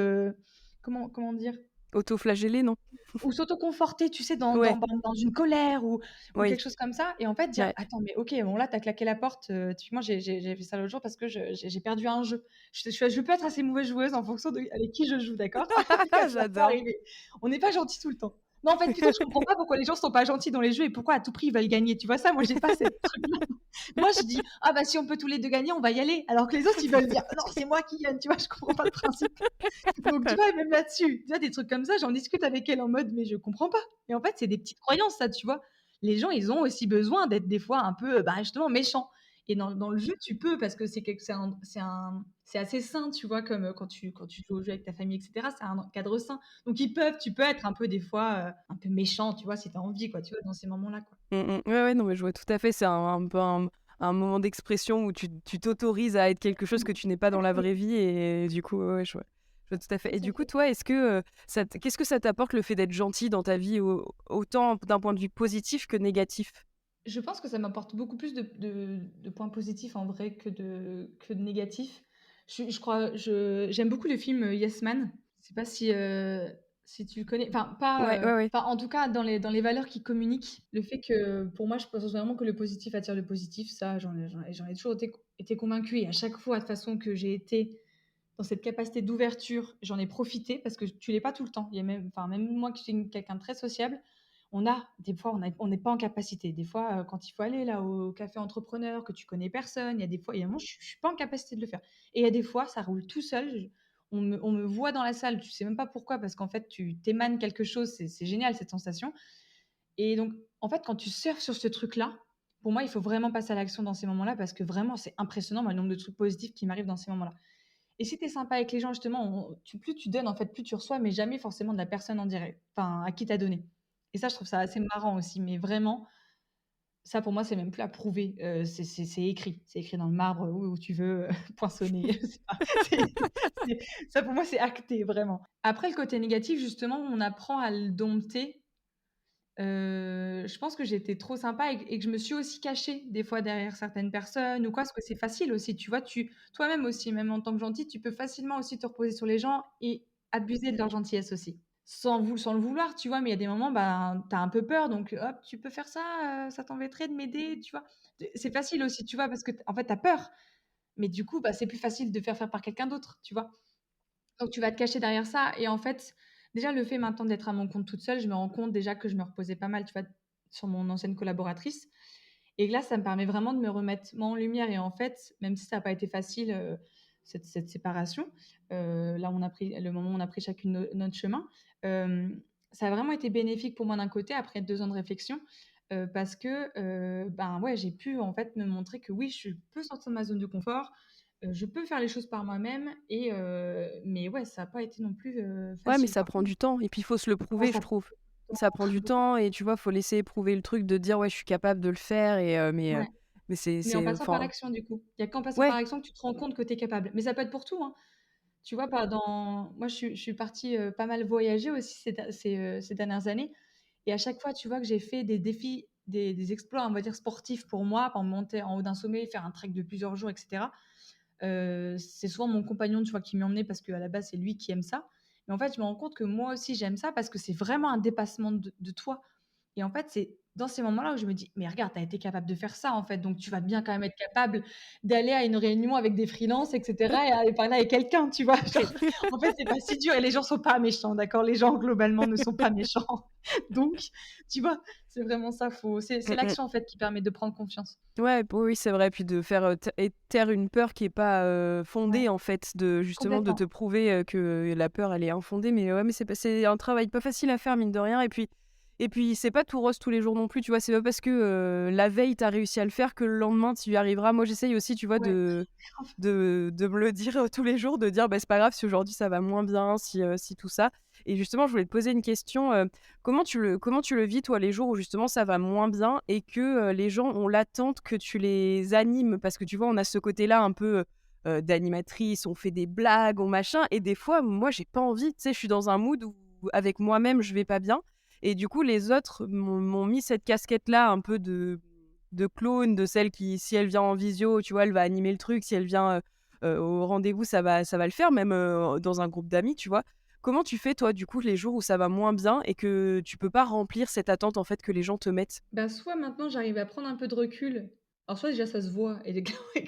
comment dire? Auto-flagellé, non? Ou s'auto-conforter, tu sais, dans Ouais, dans dans dans une colère ou oui, quelque chose comme ça et en fait dire: ouais. «Attends, mais OK, bon là, tu as claqué la porte», typiquement, j'ai fait ça l'autre jour parce que j'ai perdu un jeu. Je peux être assez mauvaise joueuse en fonction de avec qui je joue, d'accord? Ça peut J'adore. arriver. On n'est pas gentil tout le temps. Non, en fait, plutôt, je comprends pas pourquoi les gens sont pas gentils dans les jeux et pourquoi à tout prix ils veulent gagner, tu vois ça? Moi, j'ai pas cette truc-là. Moi, je dis: «Ah bah, si on peut tous les 2 gagner, on va y aller», alors que les autres, ils veulent dire: «Non, c'est moi qui gagne», tu vois? Je comprends pas le principe. Donc tu vois, même là-dessus, tu vois, des trucs comme ça, j'en discute avec elle en mode: «Mais je comprends pas» et en fait, c'est des petites croyances ça, tu vois? Les gens, ils ont aussi besoin d'être des fois un peu, bah, justement méchants et dans le jeu, tu peux parce que c'est assez sain, tu vois? Comme, quand tu joues au jeu avec ta famille et cetera, c'est un cadre sain. Donc tu peux être un peu des fois, un peu méchant, tu vois? Si tu as envie quoi, tu vois? Dans ces moments-là, quoi. Mmh mh. Ouais, ouais, non, mais je vois tout à fait. C'est un peu un moment d'expression où tu t'autorises à être quelque chose que tu n'es pas dans la Exactement, vraie vie et du coup, ouais, ouais, je vois tout à fait. Et tout à du coup, fait. toi, est-ce que, qu'est-ce que ça t'apporte le fait d'être gentil dans ta vie autant d'un point de vue positif que négatif? Je pense que ça m'apporte beaucoup plus de points positifs en vrai que de négatifs. Je crois j'aime beaucoup le film, Yes Man. Je sais pas si tu le connais? Enfin Ouais, pas, ouais, ouais. enfin en tout cas dans les valeurs qu'il communique, le fait que pour moi je pense vraiment que le positif attire le positif, ça j'en ai toujours été convaincue et à chaque fois de toute façon que j'ai été dans cette capacité d'ouverture, j'en ai profité parce que tu l'es pas tout le temps. Il y a même moi qui suis quelqu'un de très sociable, des fois on n'est pas en capacité. Des fois, quand il faut aller là au café entrepreneur, que tu connais personne, il y a des moments je suis pas en capacité de le faire et il y a des fois ça roule tout seul, on me voit dans la salle, tu sais même pas pourquoi parce qu'en fait tu émanes quelque chose, c'est génial cette sensation et donc en fait quand tu surfes sur ce truc-là, pour moi il faut vraiment passer à l'action dans ces moments-là parce que vraiment c'est impressionnant moi le nombre de trucs positifs qui m'arrivent dans ces moments-là. Et si tu es sympa avec les gens, justement, plus tu donnes, en fait, plus tu reçois, mais jamais forcément de la personne en direct, enfin, à qui tu as donné. Et ça, je trouve ça assez marrant aussi, mais vraiment, ça pour moi, c'est même plus à prouver, c'est écrit. C'est écrit dans le marbre, où tu veux, poinçonné, je sais pas. C'est ça pour moi, c'est acté, vraiment. Après le côté négatif, justement, on apprend à le dompter. Je pense que j'étais trop sympa et que je me suis aussi cachée des fois derrière certaines personnes ou quoi, parce que c'est facile aussi, tu vois? Toi-même aussi, même en tant que gentil, tu peux facilement aussi te reposer sur les gens et abuser de leur gentillesse aussi. Sans le vouloir, tu vois? Mais il y a des moments, ben, tu as un peu peur donc hop, tu peux faire ça, ça t'embêterait de m'aider, tu vois? C'est facile aussi, tu vois? Parce que en fait, tu as peur, mais du coup, bah, c'est plus facile de faire par quelqu'un d'autre, tu vois? Donc tu vas te cacher derrière ça et en fait, déjà le fait maintenant d'être à mon compte toute seule, je me rends compte déjà que je me reposais pas mal, tu vois, sur mon ancienne collaboratrice et là, ça me permet vraiment de me remettre moi en lumière et en fait, même si ça a pas été facile, cette séparation, là, on a pris le moment où on a pris chacune notre chemin, ça a vraiment été bénéfique pour moi d'un côté après 2 ans de réflexion, parce que, ben, ouais, j'ai pu en fait me montrer que oui, je peux sortir de ma zone de confort, je peux faire les choses par moi-même et mais ouais, ça a pas été non plus, Ouais, mais facile, ça quoi. prend du temps et puis il faut se le Ouais, prouver, je ça trouve. Ça prend du temps et tu vois, faut laisser éprouver le truc de dire: «Ouais, je suis capable de le faire» et ouais, mais mais en c'est passant par enfin l'action, du coup. Il y a qu'en passant par ouais, l'action que tu te rends compte que tu es capable. Mais ça peut être pour tout, hein. Tu vois, moi, je suis partie, pas mal voyager aussi ces dernières années et à chaque fois, tu vois, que j'ai fait des défis, des exploits, on va dire, sportifs pour moi, par exemple monter en haut d'un sommet, faire un trek de plusieurs jours et cetera. C'est souvent mon compagnon, tu vois, qui m'y emmenait parce qu'à la base, c'est lui qui aime ça. Mais en fait, je me rends compte que moi aussi, j'aime ça parce que c'est vraiment un dépassement de toi. Et en fait, c'est dans ces moments-là où je me dis: «Mais regarde, tu as été capable de faire ça, en fait, donc tu vas bien quand même être capable d'aller à une réunion avec des freelances et cetera et aller parler avec quelqu'un», tu vois? Genre, en fait, c'est pas si dur et les gens sont pas méchants, d'accord? Les gens, globalement, ne sont pas méchants. Donc, tu vois? C'est vraiment ça, c'est mmh mh. l'action, en fait, qui permet de prendre confiance. Ouais, oui, c'est vrai, puis de faire, taire une peur qui est pas, Ouais, fondée en fait, de justement de te complètement. prouver, que la peur elle est infondée, mais ouais, mais c'est un travail pas facile à faire mine de rien et puis c'est pas tout rose tous les jours non plus, tu vois? C'est pas parce que, la veille tu as réussi à le faire que le lendemain tu y arriveras. Moi j'essaye aussi, tu vois, Ouais. de me le dire, tous les jours, de dire: «Bah, c'est pas grave si aujourd'hui ça va moins bien, si tout ça» et justement je voulais te poser une question, comment tu le vis toi, les jours où justement ça va moins bien et que, les gens ont l'attente que tu les animes? Parce que tu vois, on a ce côté-là un peu, d'animatrice, on fait des blagues, on machin et des fois, moi j'ai pas envie, tu sais? Je suis dans un mood où avec moi-même je vais pas bien et du coup les autres m'ont mis cette casquette-là un peu de clown, de celle qui, si elle vient en visio, tu vois, elle va animer le truc, si elle vient, au rendez-vous, ça va le faire, même, dans un groupe d'amis, tu vois? Comment tu fais toi, du coup, les jours où ça va moins bien et que tu peux pas remplir cette attente, en fait, que les gens te mettent? Bah, soit maintenant j'arrive à prendre un peu de recul. Alors soit déjà ça se voit et les et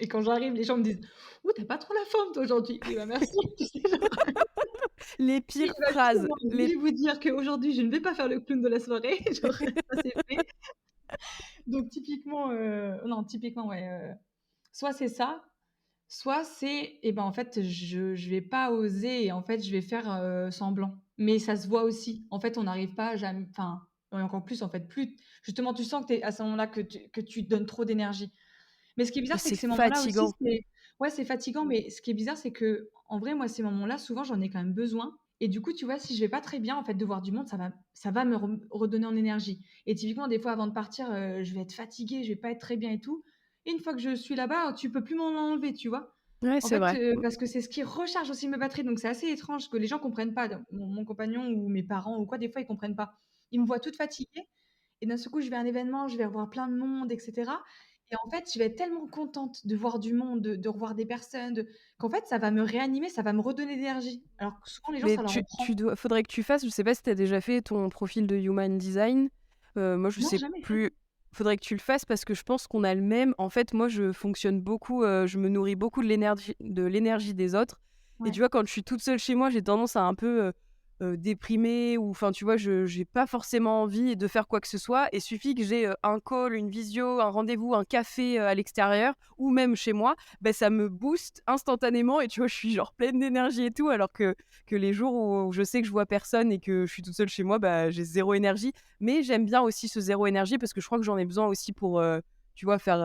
quand j'arrive, les gens me disent: «Ouh, tu as pas trop la forme toi aujourd'hui». Oui, bah, merci, tu sais, genre Les oui, pires bah, phrases, justement, je les voulais vous dire qu'aujourd'hui je ne vais pas faire le clown de la soirée, genre ça c'est fait. Donc typiquement, non, typiquement ouais, soit c'est ça, soit c'est et ben, en fait, je vais pas oser et en fait, je vais faire, semblant. Mais ça se voit aussi. En fait, on n'arrive pas jamais enfin, et encore plus, en fait, plus justement, tu sens que tu es à ce moment-là que tu donnes trop d'énergie. Mais ce qui est bizarre, c'est c'est que ces moments-là aussi, fatigant. c'est ouais, c'est fatigant, mais ce qui est bizarre, c'est qu'en vrai, moi, ces moments-là, souvent, j'en ai quand même besoin et du coup, tu vois, si je vais pas très bien, en fait, de voir du monde, ça va me redonner en énergie et typiquement, des fois, avant de partir, je vais être fatiguée, je vais pas être très bien et tout et une fois que je suis là-bas, tu peux plus m'en enlever, tu vois? Ouais, En c'est fait, vrai. Mmh. parce que c'est ce qui recharge aussi mes batteries, donc c'est assez étrange que les gens comprennent pas. Mon compagnon ou mes parents ou quoi, des fois, ils comprennent pas. Ils me voient toute fatiguée et d'un seul coup, je vais à un événement, je vais revoir plein de monde et cetera et en fait, je vais être tellement contente de voir du monde, de revoir des personnes, qu'en fait, ça va me réanimer, ça va me redonner de l'énergie. Alors que souvent les gens, Mais ça leur en prend. tu dois faudrait que tu fasses, je sais pas si tu as déjà fait ton profil de human design? Moi, je Non, sais jamais fait. plus. Faudrait que tu le fasses parce que je pense qu'on a le même. En fait, moi, je fonctionne beaucoup, je me nourris beaucoup de l'énergie des autres et Ouais. tu vois, quand je suis toute seule chez moi, j'ai tendance à un peu, déprimer ou enfin, tu vois, je j'ai pas forcément envie de faire quoi que ce soit et suffit que j'ai, un call, une visio, un rendez-vous, un café, à l'extérieur ou même chez moi, ben ça me booste instantanément et tu vois, je suis genre pleine d'énergie et tout alors que les jours où je sais que je vois personne et que je suis toute seule chez moi, bah, j'ai zéro énergie. Mais j'aime bien aussi ce zéro énergie parce que je crois que j'en ai besoin aussi pour, tu vois, faire,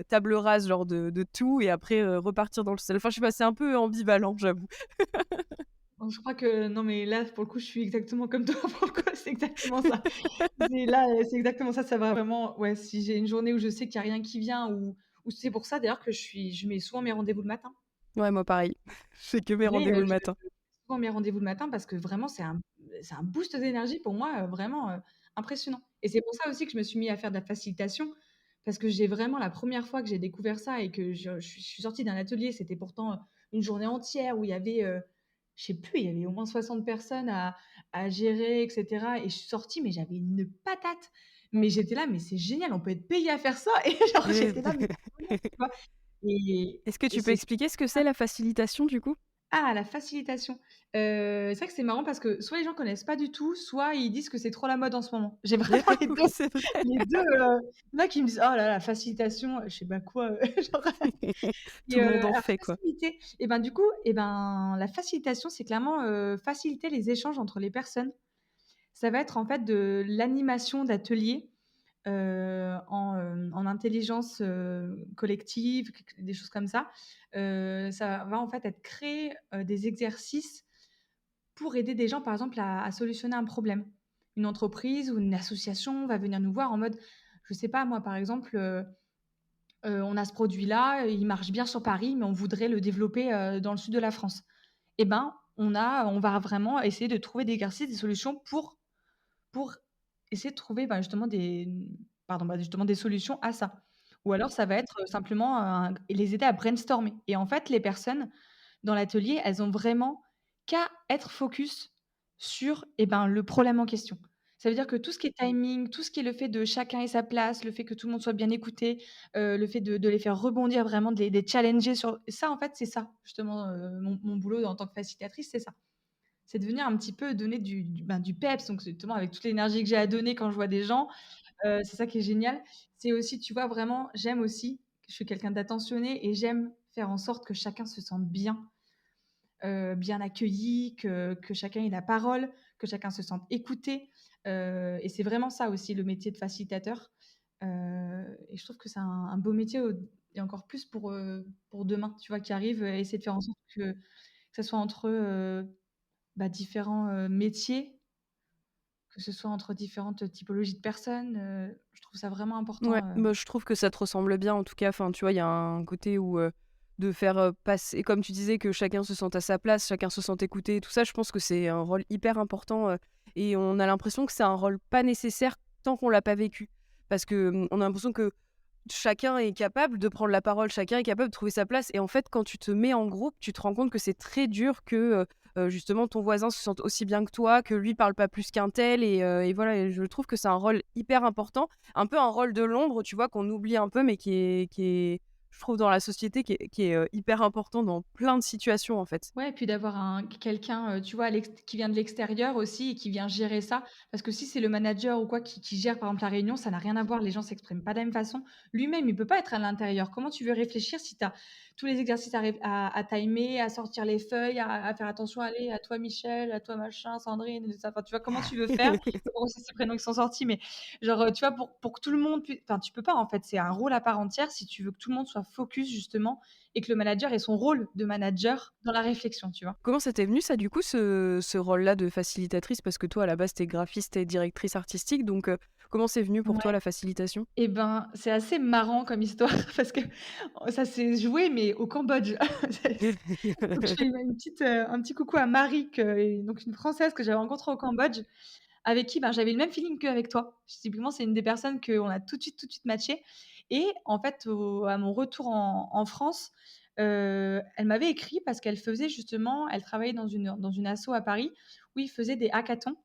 table rase genre de tout et après, repartir dans le sel. Enfin, je sais pas, c'est un peu ambivalent, j'avoue. Donc je crois que non, mais là, pour le coup, je suis exactement comme toi, pour le coup, c'est exactement ça. C'est là, c'est exactement ça, ça va vraiment ouais, si j'ai une journée où je sais qu'il y a rien qui vient ou c'est pour ça d'ailleurs que je mets souvent mes rendez-vous le matin. Ouais, moi pareil. Je fais que mes Je mets, rendez-vous le je matin. mets souvent mes rendez-vous le matin parce que vraiment c'est un boost d'énergie pour moi, vraiment, impressionnant et c'est pour ça aussi que je me suis mis à faire de la facilitation parce que j'ai vraiment la première fois que j'ai découvert ça et que je suis sortie d'un atelier, c'était pourtant, une journée entière où il y avait, je sais plus, il y avait au moins 60 personnes à gérer et cetera et je suis sortie, mais j'avais une patate. Mais j'étais là: «Mais c'est génial, on peut être payé à faire ça» et genre Ouais. j'étais là: «Mais c'est génial», tu vois? Et Est-ce que et tu peux c'est expliquer ce que c'est la facilitation, du coup? Ah, la facilitation. C'est vrai que c'est marrant parce que soit les gens connaissent pas du tout, soit ils disent que c'est trop la mode en ce moment. J'ai vraiment les 2, Oui, c'est vrai. les 2. Il y en a qui me disent: «Oh là là, la facilitation», je sais pas quoi, genre Tout et le monde en alors fait, quoi. faciliter et ben, du coup et ben, la facilitation, c'est clairement, faciliter les échanges entre les personnes. Ça va être en fait de l'animation d'ateliers, en intelligence, collective, quelque des choses comme ça. Ça va en fait être créer, des exercices pour aider des gens, par exemple, à solutionner un problème. Une entreprise ou une association va venir nous voir en mode, je sais pas moi, par exemple, on a ce produit-là, il marche bien sur Paris, mais on voudrait le développer, dans le sud de la France. Et ben, on va vraiment essayer de trouver des exercices, des solutions pour essayer de trouver, bah, justement justement des solutions à ça. Ou alors ça va être, simplement, les aider à brainstormer et en fait, les personnes dans l'atelier, elles ont vraiment qu'à être focus sur, et ben, le problème en question. Ça veut dire que tout ce qui est timing, tout ce qui est le fait de chacun ait sa place, le fait que tout le monde soit bien écouté, le fait de les faire rebondir, vraiment de les challenger sur ça, en fait, c'est ça justement, mon boulot en tant que facilitatrice, c'est ça. C'est de venir un petit peu donner du peps, donc c'est justement avec toute l'énergie que j'ai à donner quand je vois des gens, c'est ça qui est génial. C'est aussi, tu vois, vraiment, j'aime aussi, je suis quelqu'un d'attentionné et j'aime faire en sorte que chacun se sente bien, bien accueilli, que chacun ait la parole, que chacun se sente écouté, et c'est vraiment ça aussi le métier de facilitateur, et je trouve que c'est un beau métier et encore plus pour demain, tu vois, qui arrive, essayer de faire en sorte que ça soit entre, bah, différents, métiers, que ce soit entre différentes typologies de personnes, je trouve ça vraiment Ouais, important, bah, je trouve que ça te ressemble bien en tout cas. Enfin, tu vois, il y a un côté où, de faire, passer comme tu disais que chacun se sente à sa place, chacun se sente écouté et tout ça, je pense que c'est un rôle hyper important, et on a l'impression que c'est un rôle pas nécessaire tant qu'on l'a pas vécu. Parce que, on a l'impression que chacun est capable de prendre la parole, chacun est capable de trouver sa place et en fait, quand tu te mets en groupe, tu te rends compte que c'est très dur que, justement ton voisin se sente aussi bien que toi, que lui parle pas plus qu'un tel et voilà et je trouve que c'est un rôle hyper important, un peu un rôle de l'ombre, tu vois? Qu'on oublie un peu mais qui est je trouve dans la société qui est, hyper important dans plein de situations, en fait. ouais, et puis d'avoir quelqu'un, tu vois, qui vient de l'extérieur aussi et qui vient gérer ça. Parce que si c'est le manager ou quoi qui gère, par exemple, la réunion, ça n'a rien à voir, les gens s'expriment pas de la même façon. Lui-même, il peut pas être à l'intérieur. Comment tu veux réfléchir si tu as tous les exercices à timer, à sortir les feuilles, à faire attention: «Allez, à toi Michel, à toi machin, Sandrine», et ça, enfin, tu vois, comment tu veux faire? Bon, c'est ces prénoms qui sont sortis, mais genre, tu vois, pour que tout le monde pui enfin, tu peux pas, en fait, c'est un rôle à part entière si tu veux que tout le monde soit focus, justement, et que le manager ait son rôle de manager dans la réflexion, tu vois? Comment ça t'est venu ça, du coup, ce rôle-là de facilitatrice? Parce que toi, à la base, tu graphiste et directrice artistique, donc comment c'est venu pour toi Ouais. la facilitation? Et ben, c'est assez marrant comme histoire parce que ça s'est joué, mais au Cambodge. Donc je fais une petite, un petit coucou à Marie donc une Française que j'avais rencontrée au Cambodge, avec qui, ben, j'avais le même feeling qu'avec toi. Typiquement, c'est une des personnes qu'on a tout de suite matché et en fait, à mon retour en France, elle m'avait écrit parce qu'elle faisait justement elle travaillait dans une asso à Paris où ils faisaient des hackathons.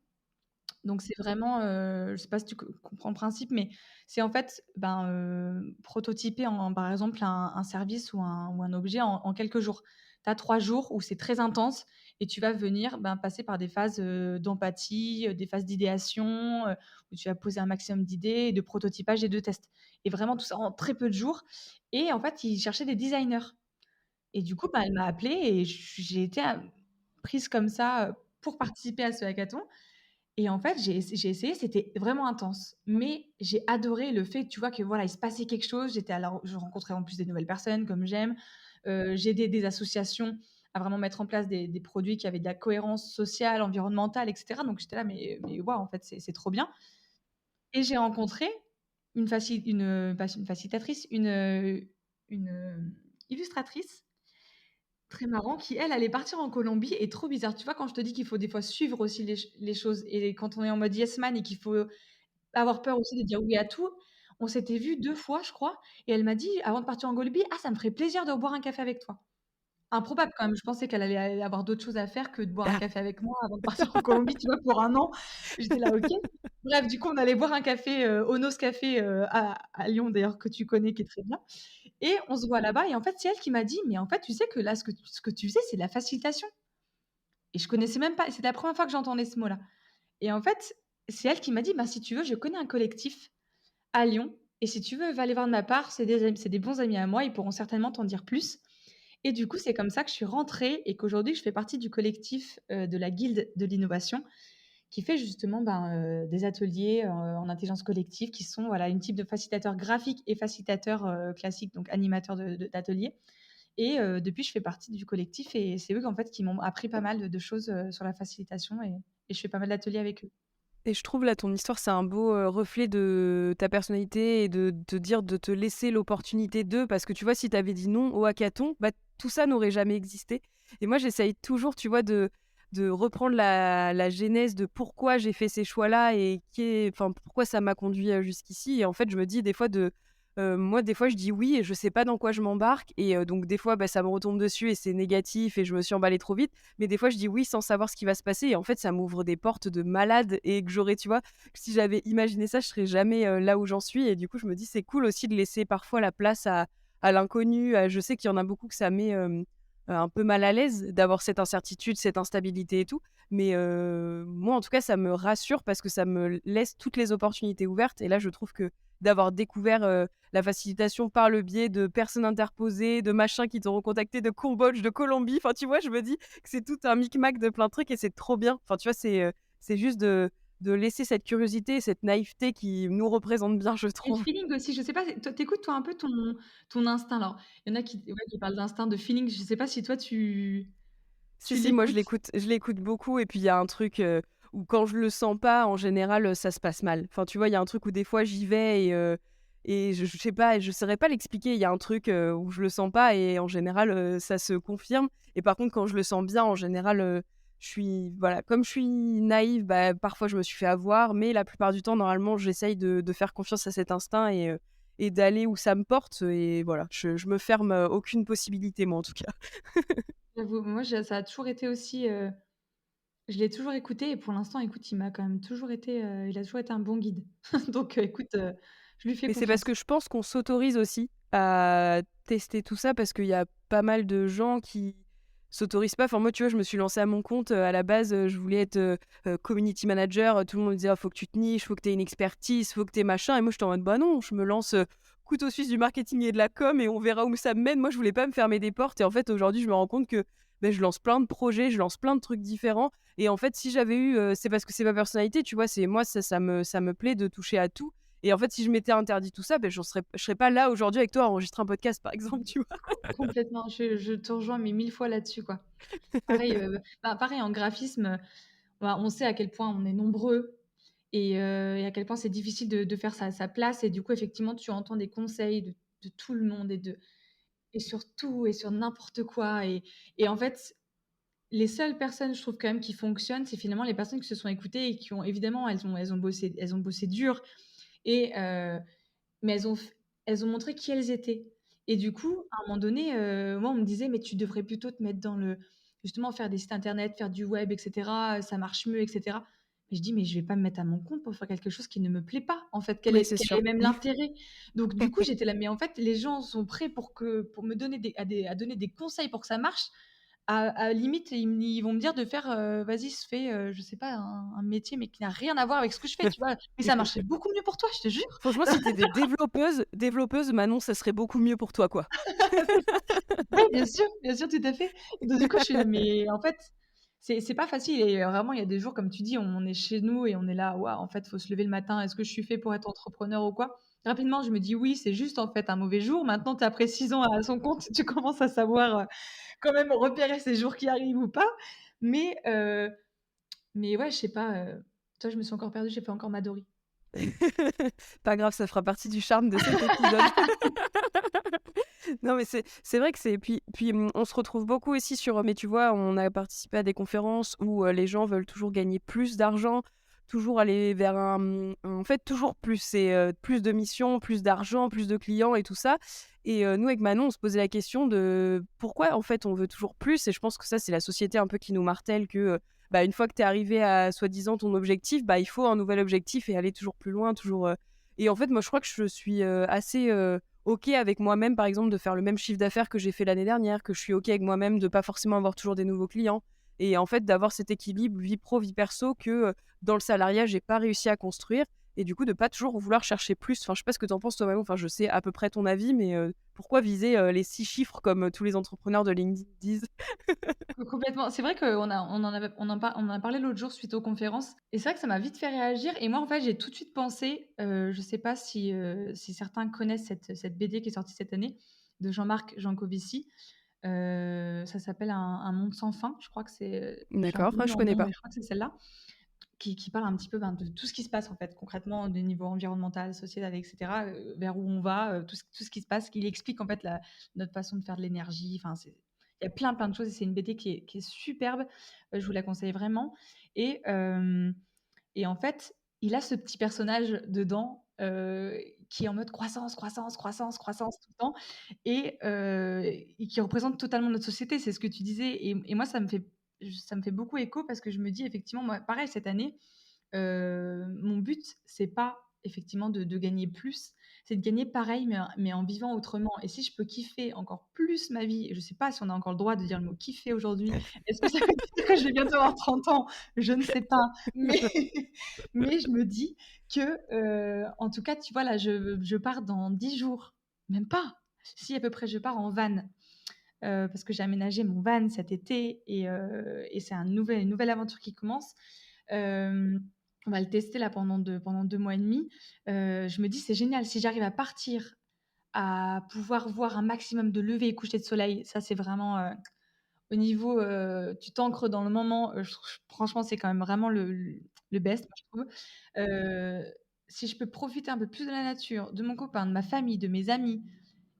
Donc c'est vraiment, je sais pas si tu comprends le principe, mais c'est en fait, ben, prototyper par exemple un service ou un objet en quelques jours. Tu as 3 jours où c'est très intense et tu vas venir, ben, passer par des phases, d'empathie, des phases d'idéation, où tu vas poser un maximum d'idées et de prototypage et de tests et vraiment tout ça en très peu de jours et en fait, ils cherchaient des designers et du coup, bah, elle m'a appelée et j'ai été, prise comme ça, pour participer à ce hackathon et en fait, j'ai essayé, c'était vraiment intense, mais j'ai adoré le fait, tu vois, que voilà, il se passait quelque chose. Je rencontrais en plus des nouvelles personnes comme j'aime. J'aidais des associations à vraiment mettre en place des produits qui avaient de la cohérence sociale, environnementale et cetera. Donc j'étais là: «Mais waouh, en fait, c'est trop bien» et j'ai rencontré pas une facilitatrice, illustratrice très marrant qui, elle, allait partir en Colombie et trop bizarre. Tu vois, quand je te dis qu'il faut des fois suivre aussi les choses et quand on est en mode yes man et qu'il faut avoir peur aussi de dire oui à tout, on s'était vus 2 fois, je crois et elle m'a dit avant de partir en Colombie: «Ah, ça me ferait plaisir de boire un café avec toi». Improbable quand même, je pensais qu'elle allait avoir d'autres choses à faire que de boire un Ah, café avec moi avant de partir en d'accord. Colombie, tu vois, pour 1 an. J'étais là: «OK». Bref, du coup, on allait boire un café, Onos Café, à Lyon d'ailleurs que tu connais, qui est très bien et on se voit là-bas et en fait, c'est elle qui m'a dit: «Mais en fait, tu sais que là, ce que tu faisais, c'est de la facilitation» et je connaissais même pas, c'était la première fois que j'entendais ce mot-là et en fait, c'est elle qui m'a dit: «Bah, si tu veux, je connais un collectif à Lyon et si tu veux, va les voir de ma part, c'est des bons amis à moi, ils pourront certainement t'en dire plus» et du coup, c'est comme ça que je suis rentrée et qu'aujourd'hui, je fais partie du collectif, de la Guilde de l'innovation qui fait justement, des ateliers, en intelligence collective qui sont, voilà, une type de facilitateur graphique et facilitateur, classique, donc animateur d'atelier et depuis, je fais partie du collectif et c'est eux, en fait, qui m'ont appris pas mal de choses, sur la facilitation et je fais pas mal d'ateliers avec eux. Et je trouve là, ton histoire, c'est un beau reflet de ta personnalité et de te dire de te laisser l'opportunité d'eux. Parce que tu vois, si tu avais dit non au hackathon, bah, tout ça n'aurait jamais existé. Et moi, j'essaye toujours, tu vois, de reprendre la genèse de pourquoi j'ai fait ces choix-là et enfin, pourquoi ça m'a conduit jusqu'ici. Et en fait, je me dis des fois moi, des fois, je dis oui et je sais pas dans quoi je m'embarque. Et donc, des fois, bah, ça me retombe dessus et c'est négatif et je me suis emballée trop vite. Mais des fois, je dis oui sans savoir ce qui va se passer et en fait, ça m'ouvre des portes de malade et que j'aurais, tu vois, si j'avais imaginé ça, je serais jamais là où j'en suis et du coup, je me dis c'est cool aussi de laisser parfois la place à l'inconnu. Je sais qu'il y en a beaucoup que ça met un peu mal à l'aise d'avoir cette incertitude, cette instabilité et tout. Mais moi, en tout cas, ça me rassure parce que ça me laisse toutes les opportunités ouvertes. Et là, je trouve que d'avoir découvert la facilitation par le biais de personnes interposées, de machins qui t'auront contacté de Cambodge, de Colombie. Enfin, tu vois, je me dis que c'est tout un micmac de plein de trucs et c'est trop bien. Enfin, tu vois, c'est juste de laisser cette curiosité, cette naïveté qui nous représente bien, je Et le trouve. feeling aussi, je sais pas, toi tu toi un peu ton instinct alors. Il y en a qui ouais, qui parlent d'instinct, de feeling, je sais pas si toi Si, tu si, moi l'écoutes? je l'écoute beaucoup et puis il y a un truc, où quand je le sens pas, en général, ça se passe mal. Enfin, tu vois, il y a un truc où des fois j'y vais et je sais pas, je saurais pas l'expliquer. Il y a un truc, où je le sens pas et en général, ça se confirme et par contre quand je le sens bien, en général, je suis voilà, comme je suis naïve, bah, parfois je me suis fait avoir, mais la plupart du temps, normalement, j'essaye de faire confiance à cet instinct et d'aller où ça me porte et voilà, je me ferme, aucune possibilité, moi, en tout cas. J'avoue, moi ça a toujours été aussi, je l'ai toujours écouté et pour l'instant, écoute, il m'a quand même toujours été, il a toujours été un bon guide. Donc, écoute, je lui fais Mais c'est parce confiance. que je pense qu'on s'autorise aussi à tester tout ça parce qu'il y a pas mal de gens qui s'autorisent pas. Enfin, moi, tu vois, je me suis lancée à mon compte. À la base, je voulais être community manager. Tout le monde me disait, ah, faut que tu te niches, faut que tu aies une expertise, faut que tu aies machin. Et moi, j'étais en mode, bah non, je me lance couteau suisse du marketing et de la com et on verra où ça me mène. Moi, je voulais pas me fermer des portes. Et en fait, aujourd'hui, je me rends compte que ben, je lance plein de projets, je lance plein de trucs différents. Et en fait, si j'avais eu, c'est parce que c'est ma personnalité, tu vois, c'est moi, ça me plaît de toucher à tout. Et en fait, si je m'étais interdit tout ça, ben, je serais pas là aujourd'hui avec toi à enregistrer un podcast, par exemple, tu vois. Complètement, je te rejoins mais 1000 fois là-dessus, quoi. Pareil, pareil en graphisme, bah, on sait à quel point on est nombreux et à quel point c'est difficile de faire sa place et du coup, effectivement, tu entends des conseils de tout le monde et sur tout et sur n'importe quoi et en fait, les seules personnes, je trouve quand même qui fonctionnent, c'est finalement les personnes qui se sont écoutées et qui ont évidemment, elles ont bossé dur et mais elles ont montré qui elles étaient et du coup, à un moment donné, moi, on me disait: «Mais tu devrais plutôt te mettre dans le justement faire des sites internet, faire du web et cetera, ça marche mieux et cetera». Mais je dis: «Mais je vais pas me mettre à mon compte pour faire quelque chose qui ne me plaît pas, en fait, Oui, c'est quel sûr. est même l'intérêt?» Donc du coup, j'étais là: «Mais en fait, les gens sont prêts pour me donner à donner des conseils pour que ça marche, à limite, ils vont me dire de faire, vas-y, fais, je sais pas, un métier, mais qui n'a rien à voir avec ce que je fais, tu vois? Mais ça marcherait beaucoup mieux pour toi, je te jure». Franchement, si t'étais développeuse, Manon, ça serait beaucoup mieux pour toi, quoi. Oui, bien sûr, tout à fait. Et donc du coup, je suis là, mais en fait, c'est pas facile et vraiment, il y a des jours, comme tu dis, on est chez nous et on est là: «Waouh, en fait, faut se lever le matin. Est-ce que je suis fait pour être entrepreneur ou quoi?» Rapidement, je me dis: «Oui, c'est juste, en fait, un mauvais jour». Maintenant, tu après 6 ans à son compte, tu commences à savoir, quand même repérer ces jours qui arrivent ou pas. Mais mais ouais, je sais pas, tu vois, je me suis encore perdue, j'ai pas encore ma Dory. Pas grave, ça fera partie du charme de cet épisode. Non, mais c'est vrai que c'est puis, on se retrouve beaucoup aussi sur mais tu vois, on a participé à des conférences où, les gens veulent toujours gagner plus d'argent, toujours aller vers en fait, toujours plus. C'est, plus de missions, plus d'argent, plus de clients et tout ça et nous, avec Manon, on se posait la question de pourquoi, en fait, on veut toujours plus et je pense que ça, c'est la société un peu qui nous martèle que, bah, une fois que tu es arrivé à soi-disant ton objectif, bah, il faut un nouvel objectif et aller toujours plus loin, toujours, et en fait, moi, je crois que je suis, assez, OK avec moi-même, par exemple, de faire le même chiffre d'affaires que j'ai fait l'année dernière, que je suis OK avec moi-même de pas forcément avoir toujours des nouveaux clients et en fait, d'avoir cet équilibre vie pro, vie perso que, dans le salariat, j'ai pas réussi à construire et du coup, de pas toujours vouloir chercher plus. Enfin, je sais pas ce que tu en penses toi-même, enfin, je sais à peu près ton avis, mais pourquoi viser, les 6 chiffres comme, tous les entrepreneurs de LinkedIn disent? Complètement. C'est vrai on en a parlé l'autre jour suite aux conférences et c'est vrai que ça m'a vite fait réagir et moi, en fait, j'ai tout de suite pensé, je sais pas si certains connaissent cette BD qui est sortie cette année de Jean-Marc Jancovici. Ça s'appelle Un monde sans fin. Je crois que j'ai un D'accord, peu ah, lu je en connais nom, pas. mais je crois que c'est celle-là qui parle un petit peu, ben, de tout ce qui se passe, en fait, concrètement, de niveau environnemental, sociétal et cetera, vers où on va, tout ce qui se passe, qu'il explique, en fait, la notre façon de faire de l'énergie. Enfin, il y a plein, plein de choses et c'est une BD qui est superbe. Je vous la conseille vraiment et en fait, il a ce petit personnage dedans, qui est en mode croissance, croissance, croissance, croissance tout le temps et qui représente totalement notre société. C'est ce que tu disais et moi ça me fait beaucoup écho parce que je me dis effectivement, moi pareil cette année, mon but, c'est pas effectivement de gagner plus, c'est de gagner pareil, mais en vivant autrement. Et si je peux kiffer encore plus ma vie, et je sais pas si on a encore le droit de dire le mot kiffer aujourd'hui. Est-ce que ça veut dire que je vais bientôt avoir 30 ans? Je ne sais pas. Mais, mais je me dis que, en tout cas, tu vois, là, je pars dans 10 jours, même pas. Si, à peu près, je pars en van, parce que j'ai aménagé mon van cet été et c'est une nouvelle aventure qui commence. On va le tester là pendant 2 mois et demi. Je me dis: «C'est génial, si j'arrive à partir, à pouvoir voir un maximum de levées et couchers de soleil», ça c'est vraiment, au niveau, tu t'ancres dans le moment, je trouve franchement, c'est quand même vraiment le best, moi je trouve. Heu, Si je peux profiter un peu plus de la nature, de mon copain, de ma famille, de mes amis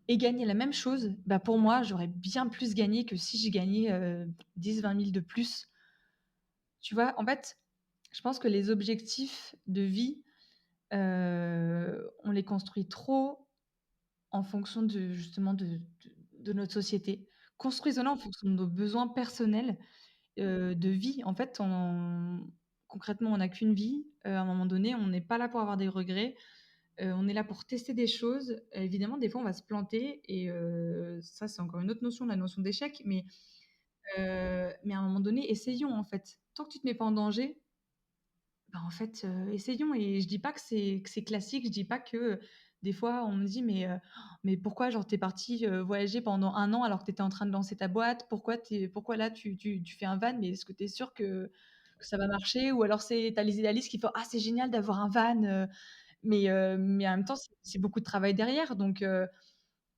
et gagner la même chose, bah, pour moi, j'aurais bien plus gagné que si j'ai gagné, 10-20 000 de plus. Tu vois? En fait, je pense que les objectifs de vie, on les construit trop en fonction de justement de notre société. Construisons-les en fonction de nos besoins personnels, de vie. En fait, concrètement, on n'a qu'une vie. À un moment donné, on n'est pas là pour avoir des regrets. On est là pour tester des choses. Évidemment, des fois, on va se planter et ça, c'est encore une autre notion, la notion d'échec. Mais à un moment donné, essayons, en fait. Tant que tu te mets pas en danger, bah, en fait, essayons et je dis pas que c'est classique, je dis pas que, des fois on me dit: «Mais pourquoi genre tu es parti, voyager pendant 1 an alors que tu étais en train de lancer ta boîte? Pourquoi là tu fais un van? Mais est-ce que tu es sûr que ça va marcher?» Ou alors tu as les idéalistes qui font: «Ah c'est génial d'avoir un van», mais en même temps c'est beaucoup de travail derrière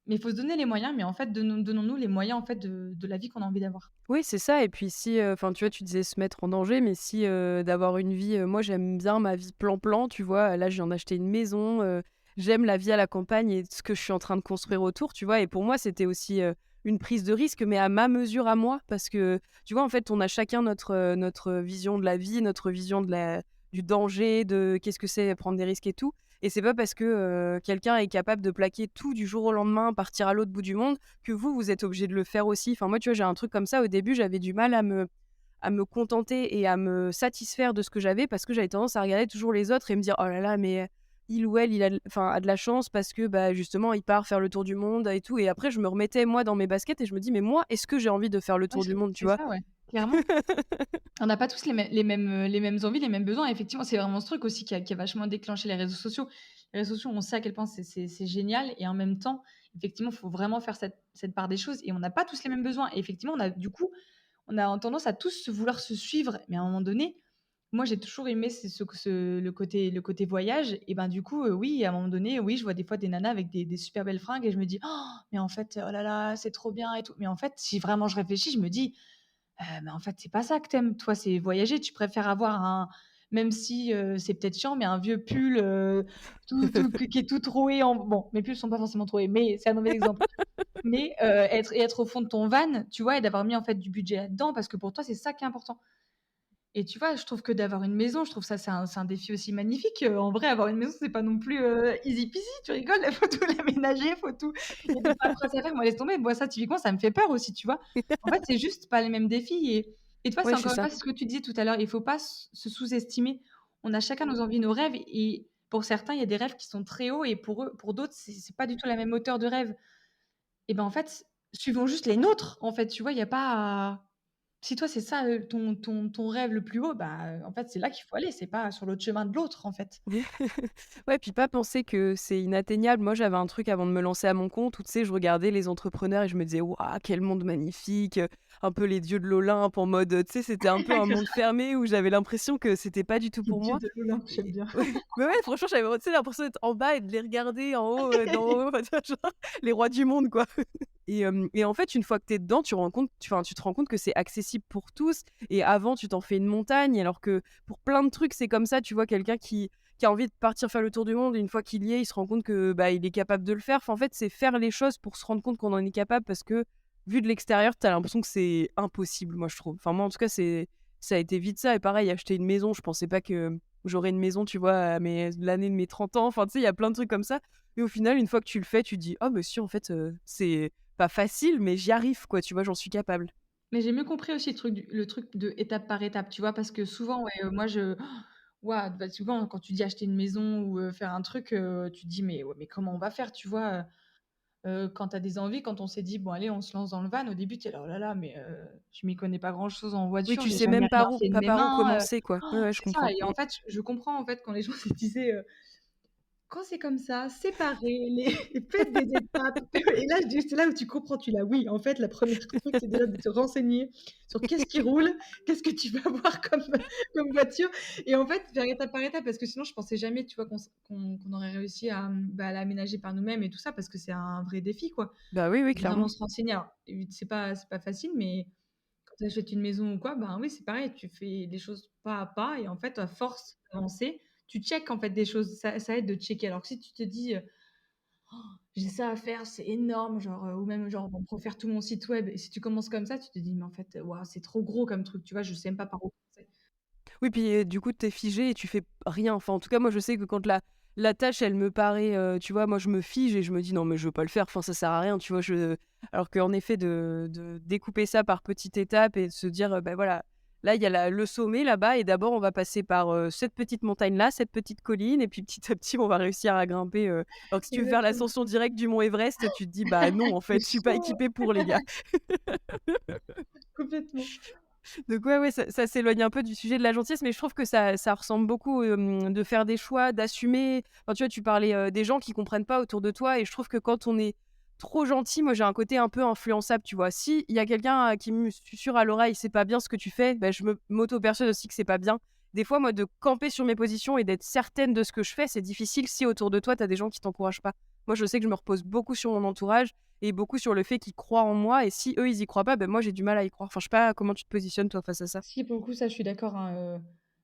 mais il faut se donner les moyens, mais en fait donnons-nous les moyens en fait de la vie qu'on a envie d'avoir. Oui, c'est ça et puis si, enfin, tu vois, tu disais se mettre en danger, mais si, d'avoir une vie, moi j'aime bien ma vie plan-plan, tu vois? Là, je viens d'acheter une maison, j'aime la vie à la campagne et ce que je suis en train de construire autour, tu vois? Et pour moi, c'était aussi, une prise de risque, mais à ma mesure à moi. Parce que, tu vois, en fait, on a chacun notre vision de la vie, notre vision du danger, de qu'est-ce que c'est prendre des risques et tout. Et c'est pas parce que, quelqu'un est capable de plaquer tout du jour au lendemain, partir à l'autre bout du monde, que vous êtes obligé de le faire aussi. Enfin, moi, tu vois, j'ai un truc comme ça. Au début, j'avais du mal à me contenter et à me satisfaire de ce que j'avais parce que j'avais tendance à regarder toujours les autres et me dire: «Oh là là, mais il ou elle, il a de la chance parce que, bah, justement, il part faire le tour du monde et tout» et après, je me remettais, moi, dans mes baskets et je me dis: «Mais moi, est-ce que j'ai envie de faire le Ouais, tour du monde?» tu c'est vois? ça, ouais, clairement. On n'a pas tous les mêmes envies, les mêmes besoins. Effectivement, c'est vraiment ce truc aussi qui a vachement déclenché les réseaux sociaux. Les réseaux sociaux, on sait à quel point c'est génial et en même temps, effectivement, il faut vraiment faire cette part des choses et on n'a pas tous les mêmes besoins et effectivement, on a tendance à tous vouloir se suivre, mais à un moment donné, moi, j'ai toujours aimé le côté voyage et ben, du coup, oui, à un moment donné, oui, je vois des fois des nanas avec des super belles fringues et je me dis: «Oh, mais en fait, oh là là, c'est trop bien et tout». Mais en fait, si vraiment je réfléchis, je me dis: mais en fait, c'est pas ça que t'aimes. Toi, c'est voyager. Tu préfères avoir même si, c'est peut-être chiant, mais un vieux pull, tout qui est tout troué en bon, mes pulls sont pas forcément troués, mais c'est un mauvais exemple. Mais, être au fond de ton van, tu vois? Et d'avoir mis, en fait, du budget là-dedans parce que pour toi, c'est ça qui est important. Et tu vois, je trouve que d'avoir une maison, je trouve ça, c'est un défi aussi magnifique. En vrai, avoir une maison, c'est pas non plus, easy peasy. Tu rigoles, il faut tout l'aménager, faut tout il y a des paperasses à faire. Moi, laisse tomber. Moi, ça, typiquement, ça me fait peur aussi, tu vois? En fait, c'est juste pas les mêmes défis et toi, c'est Ouais, c'est encore une ça. fois, c'est ce que tu disais tout à l'heure, il faut pas se sous-estimer. On a chacun nos envies, nos rêves et pour certains, il y a des rêves qui sont très hauts et pour d'autres, c'est pas du tout la même hauteur de rêve. Et ben, en fait, suivons juste les nôtres, en fait, tu vois? Il y a pas à si toi, c'est ça, ton rêve le plus haut, bah, en fait, c'est là qu'il faut aller, c'est pas sur l'autre chemin de l'autre, en fait. Ouais, puis pas penser que c'est inatteignable. Moi, j'avais un truc avant de me lancer à mon compte où, tu sais, je regardais les entrepreneurs et je me disais: «Waouh, quel monde magnifique!» Un peu les dieux de l'Olympe en mode, tu sais, c'était un peu un monde fermé où j'avais l'impression que c'était pas du tout Les pour dieux moi de l'Olympe, j'aime et bien. ouais, mais ouais, franchement, j'avais, tu sais, l'impression d'être en bas et de les regarder en haut, d'en haut, enfin, tu vois, genre les rois du monde, quoi. Et en fait, une fois que tu es dedans, tu te rends compte que c'est accessible pour tous et avant, tu t'en fais une montagne alors que pour plein de trucs, c'est comme ça. Tu vois quelqu'un qui a envie de partir faire le tour du monde et une fois qu'il y est, il se rend compte que, bah, il est capable de le faire. Enfin, en fait, c'est faire les choses pour se rendre compte qu'on en est capable parce que, vu de l'extérieur, tu as l'impression que c'est impossible, moi, je trouve. Enfin, moi, en tout cas, ça a été vite ça et pareil, acheter une maison, je pensais pas que j'aurais une maison, tu vois, à l'année de mes 30 ans. Enfin, tu sais, il y a plein de trucs comme ça et au final, une fois que tu le fais, tu te dis: «Oh, mais si, en fait, c'est pas facile, mais j'y arrive, quoi», tu vois? J'en suis capable. Mais j'ai mieux compris aussi le truc de étape par étape, tu vois? Parce que souvent, ouais, moi je ouah, bah, souvent quand tu dis acheter une maison ou, faire un truc, tu te dis: «Mais ouais, mais comment on va faire?» tu vois? Quand tu as des envies, quand on s'est dit: «Bon allez, on se lance dans le van», au début, tu es là: «Oh là là, mais je m'y connais pas grand chose en Oui, voiture, tu j'ai sais jamais même rien par où fait de pas mes par où mains», commencer, quoi. Ouais, ouais, je c'est ça comprends. et en fait, je comprends en fait quand les gens se disaient, quand c'est comme ça, séparer les faites des étapes et là, je dis c'est là où tu comprends, tu l'as oui, en fait, la première truc, c'est déjà de te renseigner sur qu'est-ce qui roule, qu'est-ce que tu vas avoir comme voiture et en fait, faire étape par étape parce que sinon je pensais jamais, tu vois, qu'on aurait réussi à, bah, à l'aménager par nous-mêmes et tout ça parce que c'est un vrai défi, quoi. Bah, oui, oui, Vraiment clairement. se renseigner. Alors, c'est pas facile, mais quand tu achètes une maison ou quoi, ben oui, c'est pareil, tu fais les choses pas à pas et en fait, à force d'avancer, tu checkes en fait des choses. Ça aide de checker. Alors que si tu te dis, «J'ai ça à faire, c'est énorme», genre, ou même genre, bon, pour faire tout mon site web et si tu commences comme ça, tu te dis: «Mais en fait, waouh, c'est trop gros comme truc», tu vois? Je sais même pas par où commencer. Oui, puis, du coup, tu es figé et tu fais rien. Enfin, en tout cas, moi, je sais que quand la tâche, elle me paraît, tu vois, moi, je me fige et je me dis: «Non, mais je veux pas le faire, enfin, ça sert à rien», tu vois? Alors qu'en effet, de découper ça par petites étapes et de se dire, «Bah, voilà, là, il y a le sommet là-bas et d'abord, on va passer par, cette petite montagne-là, cette petite colline et puis petit à petit, on va réussir à grimper», alors que si tu veux faire Exactement. l'ascension directe du mont Everest, tu te dis: «Bah, non, en C'est fait, je suis pas chaud, équipé pour, les gars». complètement. Donc ouais, ouais, ça s'éloigne un peu du sujet de la gentillesse, mais je trouve que ça ressemble beaucoup, de faire des choix, d'assumer. Enfin, tu vois, tu parlais, des gens qui comprennent pas autour de toi et je trouve que quand on est trop gentil, moi j'ai un côté un peu influençable, tu vois? Si il y a quelqu'un, qui me susurre à l'oreille: «C'est pas bien ce que tu fais», bah, je m'auto-persuade aussi que c'est pas bien. Des fois, moi, de camper sur mes positions et d'être certaine de ce que je fais, c'est difficile si autour de toi, tu as des gens qui t'encouragent pas. Moi, je sais que je me repose beaucoup sur mon entourage et beaucoup sur le fait qu'ils croient en moi et si eux, ils y croient pas, ben moi, j'ai du mal à y croire. Enfin, je sais pas comment tu te positionnes toi face à ça? Si, pour le coup, ça, je suis d'accord, hein,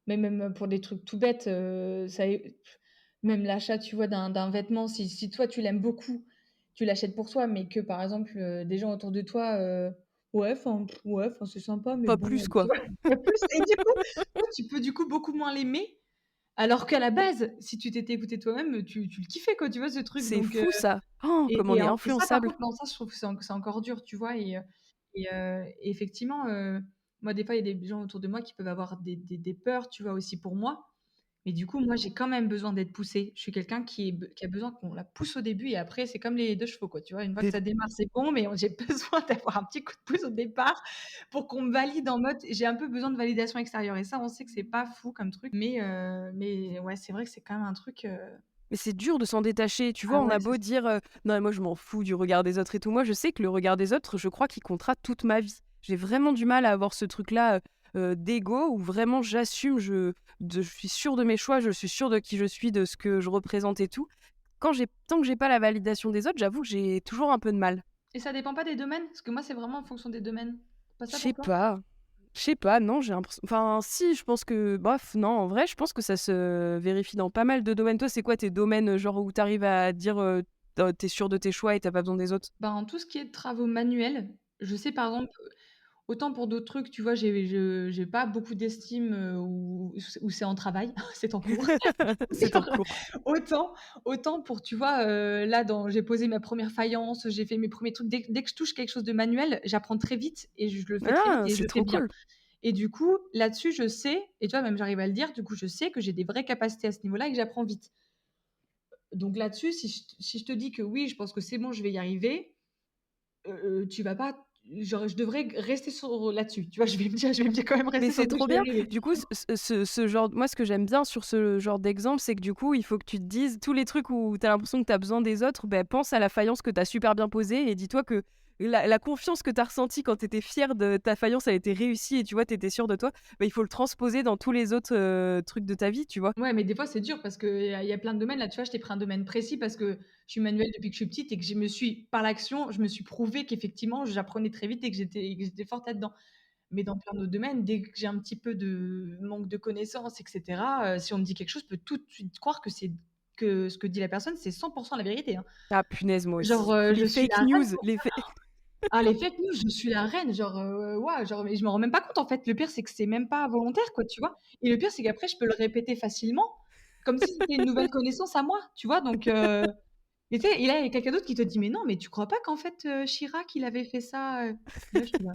mais même pour des trucs tout bêtes, ça é même l'achat, tu vois, d'un vêtement, si toi, tu l'aimes beaucoup, tu l'achètes pour toi, mais que, par exemple, des gens autour de toi, ouais, enfin, c'est sympa, mais Pas bon, plus, tu quoi. vois? Pas plus et du coup, toi, tu peux, du coup, beaucoup moins l'aimer, alors qu'à la base, si tu t'étais écouté toi-même, tu le kiffais, quoi, tu vois, ce truc? C'est Donc fou ça. Oh, comme on est et ça, par influençable. contre, non, ça, je trouve que c'est encore dur, tu vois? Et effectivement, moi, des fois, il y a des gens autour de moi qui peuvent avoir des peurs, tu vois, aussi pour moi. Mais du coup, moi, j'ai quand même besoin d'être poussée. Je suis quelqu'un qui a besoin qu'on la pousse au début et après, c'est comme les 2 chevaux, quoi, tu vois? Une fois que Mais ça démarre, c'est bon, mais j'ai besoin d'avoir un petit coup de pouce au départ pour qu'on me valide en mode j'ai un peu besoin de validation extérieure et ça, on sait que c'est pas fou comme truc, mais ouais, c'est vrai que c'est quand même un truc, mais c'est dur de s'en détacher. Tu vois, ah on ouais, a c'est beau ça. dire, «Non, mais moi, je m'en fous du regard des autres et tout». Moi, je sais que le regard des autres, je crois qu'il comptera toute ma vie. J'ai vraiment du mal à avoir ce truc-là, d'ego où vraiment j'assume, je suis sûre de mes choix, je suis sûre de qui je suis, de ce que je représente et tout. Tant que j'ai pas la validation des autres, j'avoue que j'ai toujours un peu de mal. Et ça dépend pas des domaines? Parce que moi, c'est vraiment en fonction des domaines. Pas Je ça sais pour toi? pas. Je sais pas, non, j'ai l'impression enfin si, je pense que bof, non, en vrai, je pense que ça se vérifie dans pas mal de domaines. Toi, c'est quoi tes domaines, genre où tu arrives à dire, tu sûre de tes choix et tu pas besoin des autres? Ben, tout ce qui est travaux manuels, je sais par exemple, autant pour d'autres trucs, tu vois, j'ai pas beaucoup d'estime, où c'est en travail, c'est en cours. C'est en Genre, cours. autant autant pour, tu vois, là dans j'ai posé ma première faïence, j'ai fait mes premiers trucs. Dès que je touche quelque chose de manuel, j'apprends très vite et je le fais très vite Ah, et je c'est le fais trop bien. cool. Et du coup, là-dessus, je sais et tu vois, même j'arrive à le dire, du coup, je sais que j'ai des vraies capacités à ce niveau-là et que j'apprends vite. Donc là-dessus, si je te dis que oui, je pense que c'est bon, je vais y arriver, tu vas pas genre, je devrais rester sur là-dessus. Tu vois? Je vais me dire quand même Mais rester sur c'est le truc, trop je vais y bien. arriver. Du coup, ce genre moi, ce que j'aime bien sur ce genre d'exemple, c'est que du coup, il faut que tu te dises tous les trucs où tu as l'impression que tu as besoin des autres, ben pense à la faïence que tu as super bien posée et dis-toi que la confiance que tu as ressentie quand tu étais fière de ta faïence, elle était réussie et tu vois, tu étais sûre de toi, bah, il faut le transposer dans tous les autres, trucs de ta vie, tu vois? Ouais, mais des fois, c'est dur parce qu'il y a plein de domaines. Là, tu vois, je t'ai pris un domaine précis parce que je suis manuelle depuis que je suis petite et que par l'action, je me suis prouvé qu'effectivement, j'apprenais très vite et que j'étais forte là-dedans. Mais dans plein d'autres domaines, dès que j'ai un petit peu de manque de connaissances et cetera, si on me dit quelque chose, je peux tout de suite croire que ce que dit la personne, c'est 100 la vérité, hein. Ah punaise, moi Genre, aussi. Les je suis la fake reine news, pour les ça. fake Ah, les fake news, je suis la reine, genre, waouh, genre, mais je me rends même pas compte, en fait. Le pire, c'est que c'est même pas volontaire, quoi, tu vois? Et le pire, c'est qu'après, je peux le répéter facilement, comme si c'était une nouvelle connaissance à moi, tu vois? Donc, et tu sais, et là, il y a quelqu'un d'autre qui te dit: «Mais non, mais tu crois pas qu'en fait, Chirac, il avait fait ça?» Et là, je suis là: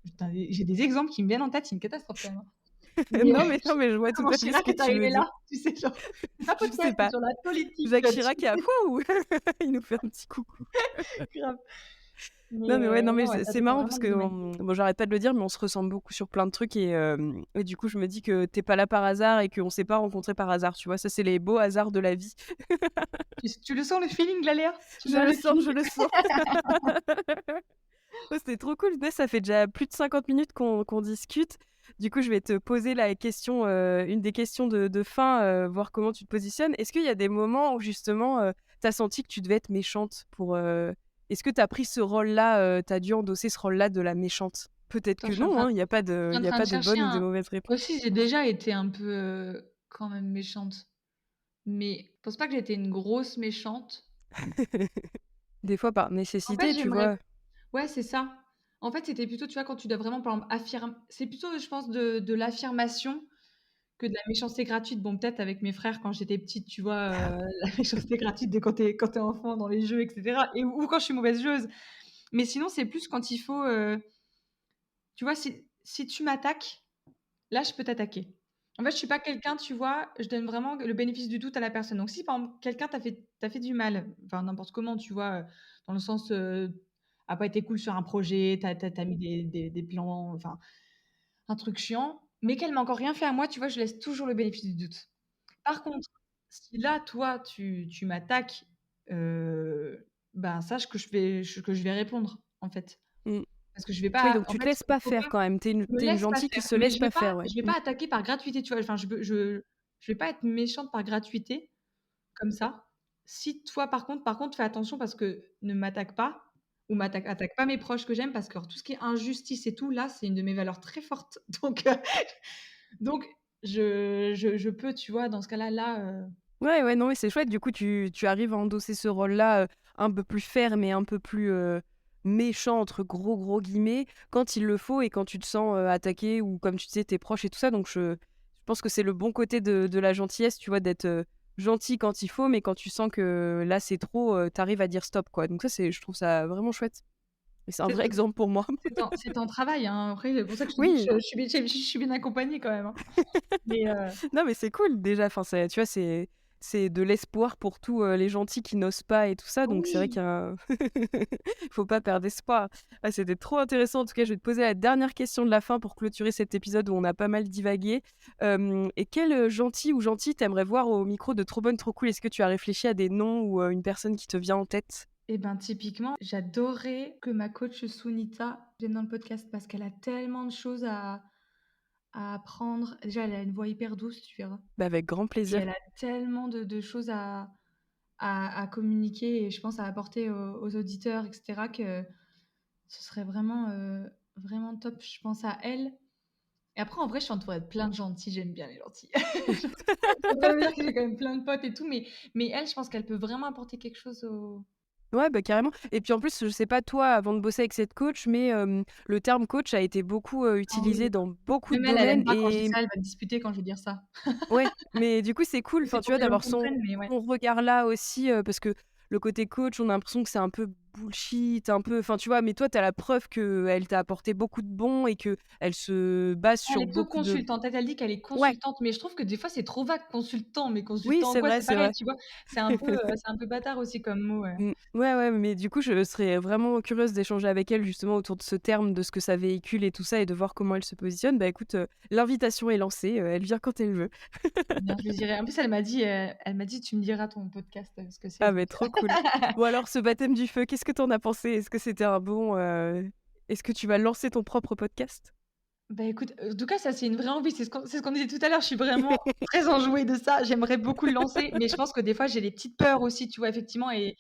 «Putain, j'ai des exemples qui me viennent en tête, c'est une catastrophe quand même, hein». Mais, non, mais je vois tout comment à fait ce Chirac que est tu veux arrivé dire. là? Tu sais, genre, c'est pas Je sais podcast, c'est pas. sur la politique, Jacques tu Chirac est à fond ou il nous fait un petit coucou? grave. Mais, Non, mais ouais, non, mais non, ouais, c'est ça c'est dépend marrant vraiment parce du que, domaine. bon, j'arrête pas de le dire, mais on se ressemble beaucoup sur plein de trucs et du coup, je me dis que tu pas là par hasard et qu'on s'est pas rencontrés par hasard, tu vois? Ça, c'est les beaux hasards de la vie. Tu le sens le feeling là, Léa? Tu Je l'as le le sens, feeling? je le sens. Ouais, c'était trop cool. Ouais, ça fait déjà plus de 50 minutes qu'on discute. Du coup, je vais te poser la question, une des questions de fin, voir comment tu te positionnes. Est-ce qu'il y a des moments où justement, tu as senti que tu devais être méchante est-ce que tu as pris ce rôle-là, tu as dû endosser ce rôle-là de la méchante? Peut-être Attends, que non, hein, il y a pas je de suis il en y a train pas de de chercher bonne ou de un mauvaise réponse. moi aussi, j'ai déjà été un peu, quand même méchante, mais je pense pas que j'ai été une grosse méchante. Des fois par En fait, nécessité, tu j'aimerais vois? ouais, c'est ça. En fait, c'était plutôt, tu vois, quand tu dois vraiment, par exemple, c'est plutôt, je pense, de l'affirmation que de la méchanceté gratuite. Bon, peut-être avec mes frères quand j'étais petite, tu vois, la méchanceté gratuite de quand tu es enfant dans les jeux et cetera ou quand je suis mauvaise joueuse. Mais sinon, c'est plus quand il faut, tu vois, si tu m'attaques, là, je peux t'attaquer. En fait, je suis pas quelqu'un, tu vois, je donne vraiment le bénéfice du doute à la personne. Donc si, par exemple, quelqu'un t'a fait du mal, enfin, n'importe comment, tu vois, dans le sens, a pas été cool sur un projet, tu as mis des plans, enfin, un truc chiant, mais qu'elle m'a encore rien fait à moi, tu vois, je laisse toujours le bénéfice du doute. Par contre, si là, toi, tu m'attaques, ben, sache que je vais répondre, en fait. Mmh. Parce que je vais Oui, pas donc en tu te fait, laisses il pas faut faire pas quand même. T'es une je me tu une laisse pas gentille qui faire, se mais laisse pas faire, ouais. je vais Mmh. pas attaquer par gratuité, tu vois? Enfin, je vais pas être méchante par gratuité, comme ça. Si toi, par contre, fais attention parce que ne m'attaque pas ou attaque pas mes proches que j'aime parce que alors tout ce qui est injustice et tout, là, c'est une de mes valeurs très fortes. Donc je peux, tu vois, dans ce cas-là, Ouais, ouais, non, mais c'est chouette. Du coup, tu arrives à endosser ce rôle-là, un peu plus ferme et un peu plus, «méchant» entre gros guillemets, quand il le faut et quand tu te sens, attaqué ou comme tu disais, tes proches et tout ça. Donc je pense que c'est le bon côté de la gentillesse, tu vois? D'être, gentil quand il faut, mais quand tu sens que là, c'est trop, tu arrives à dire stop, quoi. Donc ça, je trouve ça vraiment chouette et c'est un c'est vrai exemple pour moi. c'est en travail, hein. Après, c'est pour ça que je te dis que Oui. je suis bien accompagnée quand même, hein. Mais Non, mais c'est cool déjà, enfin, tu vois, c'est de l'espoir pour tous, les gentils qui n'osent pas et tout ça, donc c'est vrai oui! qu'il y a un faut pas perdre espoir. Ah, c'était trop intéressant. En tout cas, je vais te poser la dernière question de la fin pour clôturer cet épisode où on a pas mal divagué. Et quel, gentil ou gentille t'aimerais voir au micro de Trop bonne, trop cool? Est-ce que tu as réfléchi à des noms ou, une personne qui te vient en tête? Et ben, typiquement, j'adorais que ma coach Sunita vienne dans le podcast parce qu'elle a tellement de choses à apprendre. Déjà, elle a une voix hyper douce, tu verras. Bah, avec grand Et plaisir. elle a tellement de choses à communiquer et je pense à apporter aux auditeurs, et cetera, que ce serait vraiment top. Je pense à elle. Et après, en vrai, je suis entourée de plein de gentils. J'aime bien les gentils. Ça veut pas dire que j'ai quand même plein de potes et tout, mais elle, je pense qu'elle peut vraiment apporter quelque chose au Ouais, bah, carrément et puis en plus, je sais pas toi avant de bosser avec cette coach, mais le terme coach a été beaucoup, ah oui, utilisé dans beaucoup de même elle, elle domaines aime pas quand je dis et ça, elle va me disputer quand je vais dire ça. ouais, mais du coup, c'est cool, C'est enfin, tu pour vois, qu'elle me d'avoir son comprenne, mais ouais. son regard-là aussi, parce que le côté coach, on a l'impression que c'est un peu bullshit, un peu. Enfin, tu vois, mais toi, t'as la preuve qu'elle t'a apporté beaucoup de bon et qu'elle se base Elle sur est peu beaucoup de. consultante. Elle dit qu'elle est Ouais, consultante, mais je trouve que des fois c'est trop vague consultant, mais oui, consultant en c'est quoi? vrai, C'est c'est pareil, vrai. tu vois? C'est un peu bâtard aussi comme mot, ouais. Ouais, ouais, mais du coup, je serais vraiment curieuse d'échanger avec elle justement autour de ce terme, de ce que ça véhicule et tout ça, et de voir comment elle se positionne. Bah écoute, l'invitation est lancée, elle vient quand elle veut. Trop bien, je lui dirai. En plus, elle m'a dit: «Tu me diras ton podcast, ce que c'est», Ah donc mais trop cool. Bon alors, ce baptême du feu, qu'est-ce que t'en as pensé? Est-ce que c'était un bon, est-ce que tu vas lancer ton propre podcast? bah, écoute, en tout cas, ça, c'est une vraie envie. C'est ce qu'on disait tout à l'heure. Je suis vraiment très enjouée de ça. J'aimerais beaucoup le lancer, mais je pense que des fois, j'ai des petites peurs aussi, tu vois? Effectivement et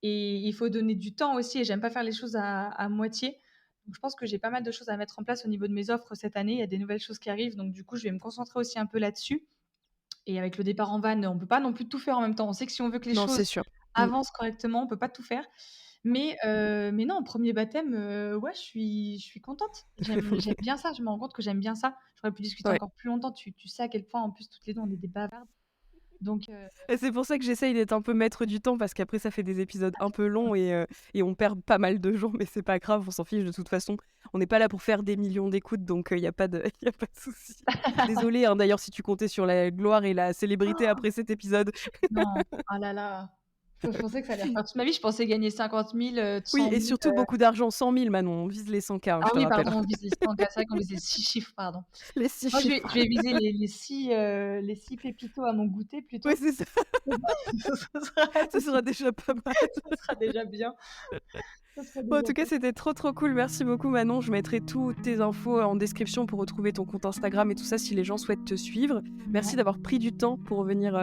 il faut donner du temps aussi et j'aime pas faire les choses à moitié. Donc je pense que j'ai pas mal de choses à mettre en place au niveau de mes offres cette année. Il y a des nouvelles choses qui arrivent, donc du coup, je vais me concentrer aussi un peu là-dessus et avec le départ en van, on peut pas non plus tout faire en même temps. On sait que si on veut que les Non, c'est choses sûr. Mmh. avancent correctement, on peut pas tout faire. Mais non, premier baptême, ouais, je suis contente. J'aime bien ça, je me rends compte que j'aime bien ça. J'aurais pu discuter Ouais. encore plus longtemps. Tu sais à quel point, en plus, toutes les 2, on est des bavardes. Donc Et c'est pour ça que j'essaye d'être un peu maître du temps parce qu'après ça fait des épisodes un peu longs et on perd pas mal de jours, mais c'est pas grave, on s'en fiche de toute façon. On n'est pas là pour faire des millions d'écoutes, donc il y a pas de y a pas de souci. Désolée, hein, d'ailleurs si tu comptais sur la gloire et la célébrité après cet épisode. non, ah là là, je pensais que ça allait refaire toute ma vie. Je pensais gagner 50 000, Oui 100 et 000, surtout beaucoup d'argent, 100 000 Manon, on vise les 100K, hein, ah je te oui, rappelle. pardon, on visait 100 c'est vrai qu'on visait 6 chiffres, pardon. Les 6 Moi, chiffres. je vais viser les 6 pépitos à mon goûter Ouais, plutôt. c'est ça, Ce sera ce sera déjà pas mal. ça sera déjà bien, ça sera Bon, en déjà tout cas, bien. c'était trop trop cool. Merci beaucoup Manon. Je mettrai toutes tes infos en description pour retrouver ton compte Instagram et tout ça si les gens souhaitent te suivre. Merci Ouais, d'avoir pris du temps pour venir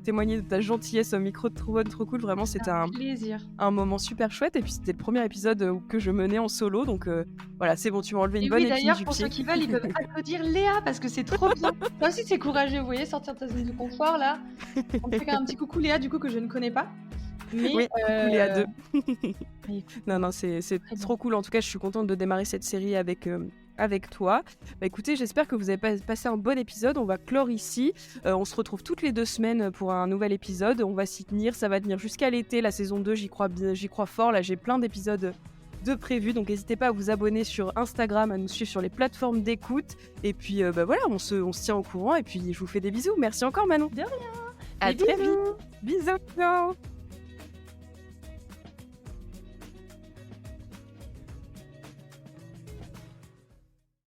témoigner de ta gentillesse au micro de Trop Bonne, Trop Cool. Vraiment, c'est c'était un plaisir. un moment super chouette. Et puis, c'était le premier épisode que je menais en solo. Donc voilà, c'est bon, tu m'as enlevé une Et bonne oui, épine d'ailleurs, du pour ceux pied. qui veulent, ils peuvent applaudir Léa parce que c'est trop bien. Ça aussi, c'est courageux, vous voyez, sortir de ta zone de confort là. On fait un petit coucou Léa, du coup, que je ne connais pas. Mais Oui, coucou les A2. mais écoute, Non, non, c'est très bien. trop cool. En tout cas, je suis contente de démarrer cette série avec toi. Bah, écoutez, j'espère que vous avez passé un bon épisode. On va clore ici. On se retrouve toutes les 2 semaines pour un nouvel épisode. On va s'y tenir. Ça va tenir jusqu'à l'été. La saison 2, j'y crois bien, j'y crois fort. Là, j'ai plein d'épisodes de prévus. Donc, n'hésitez pas à vous abonner sur Instagram, à nous suivre sur les plateformes d'écoute. Et puis, bah, voilà, on se tient au courant. Et puis, je vous fais des bisous. Merci encore, Manon. De rien. À Des très bisous. vite. Bisous. Ciao.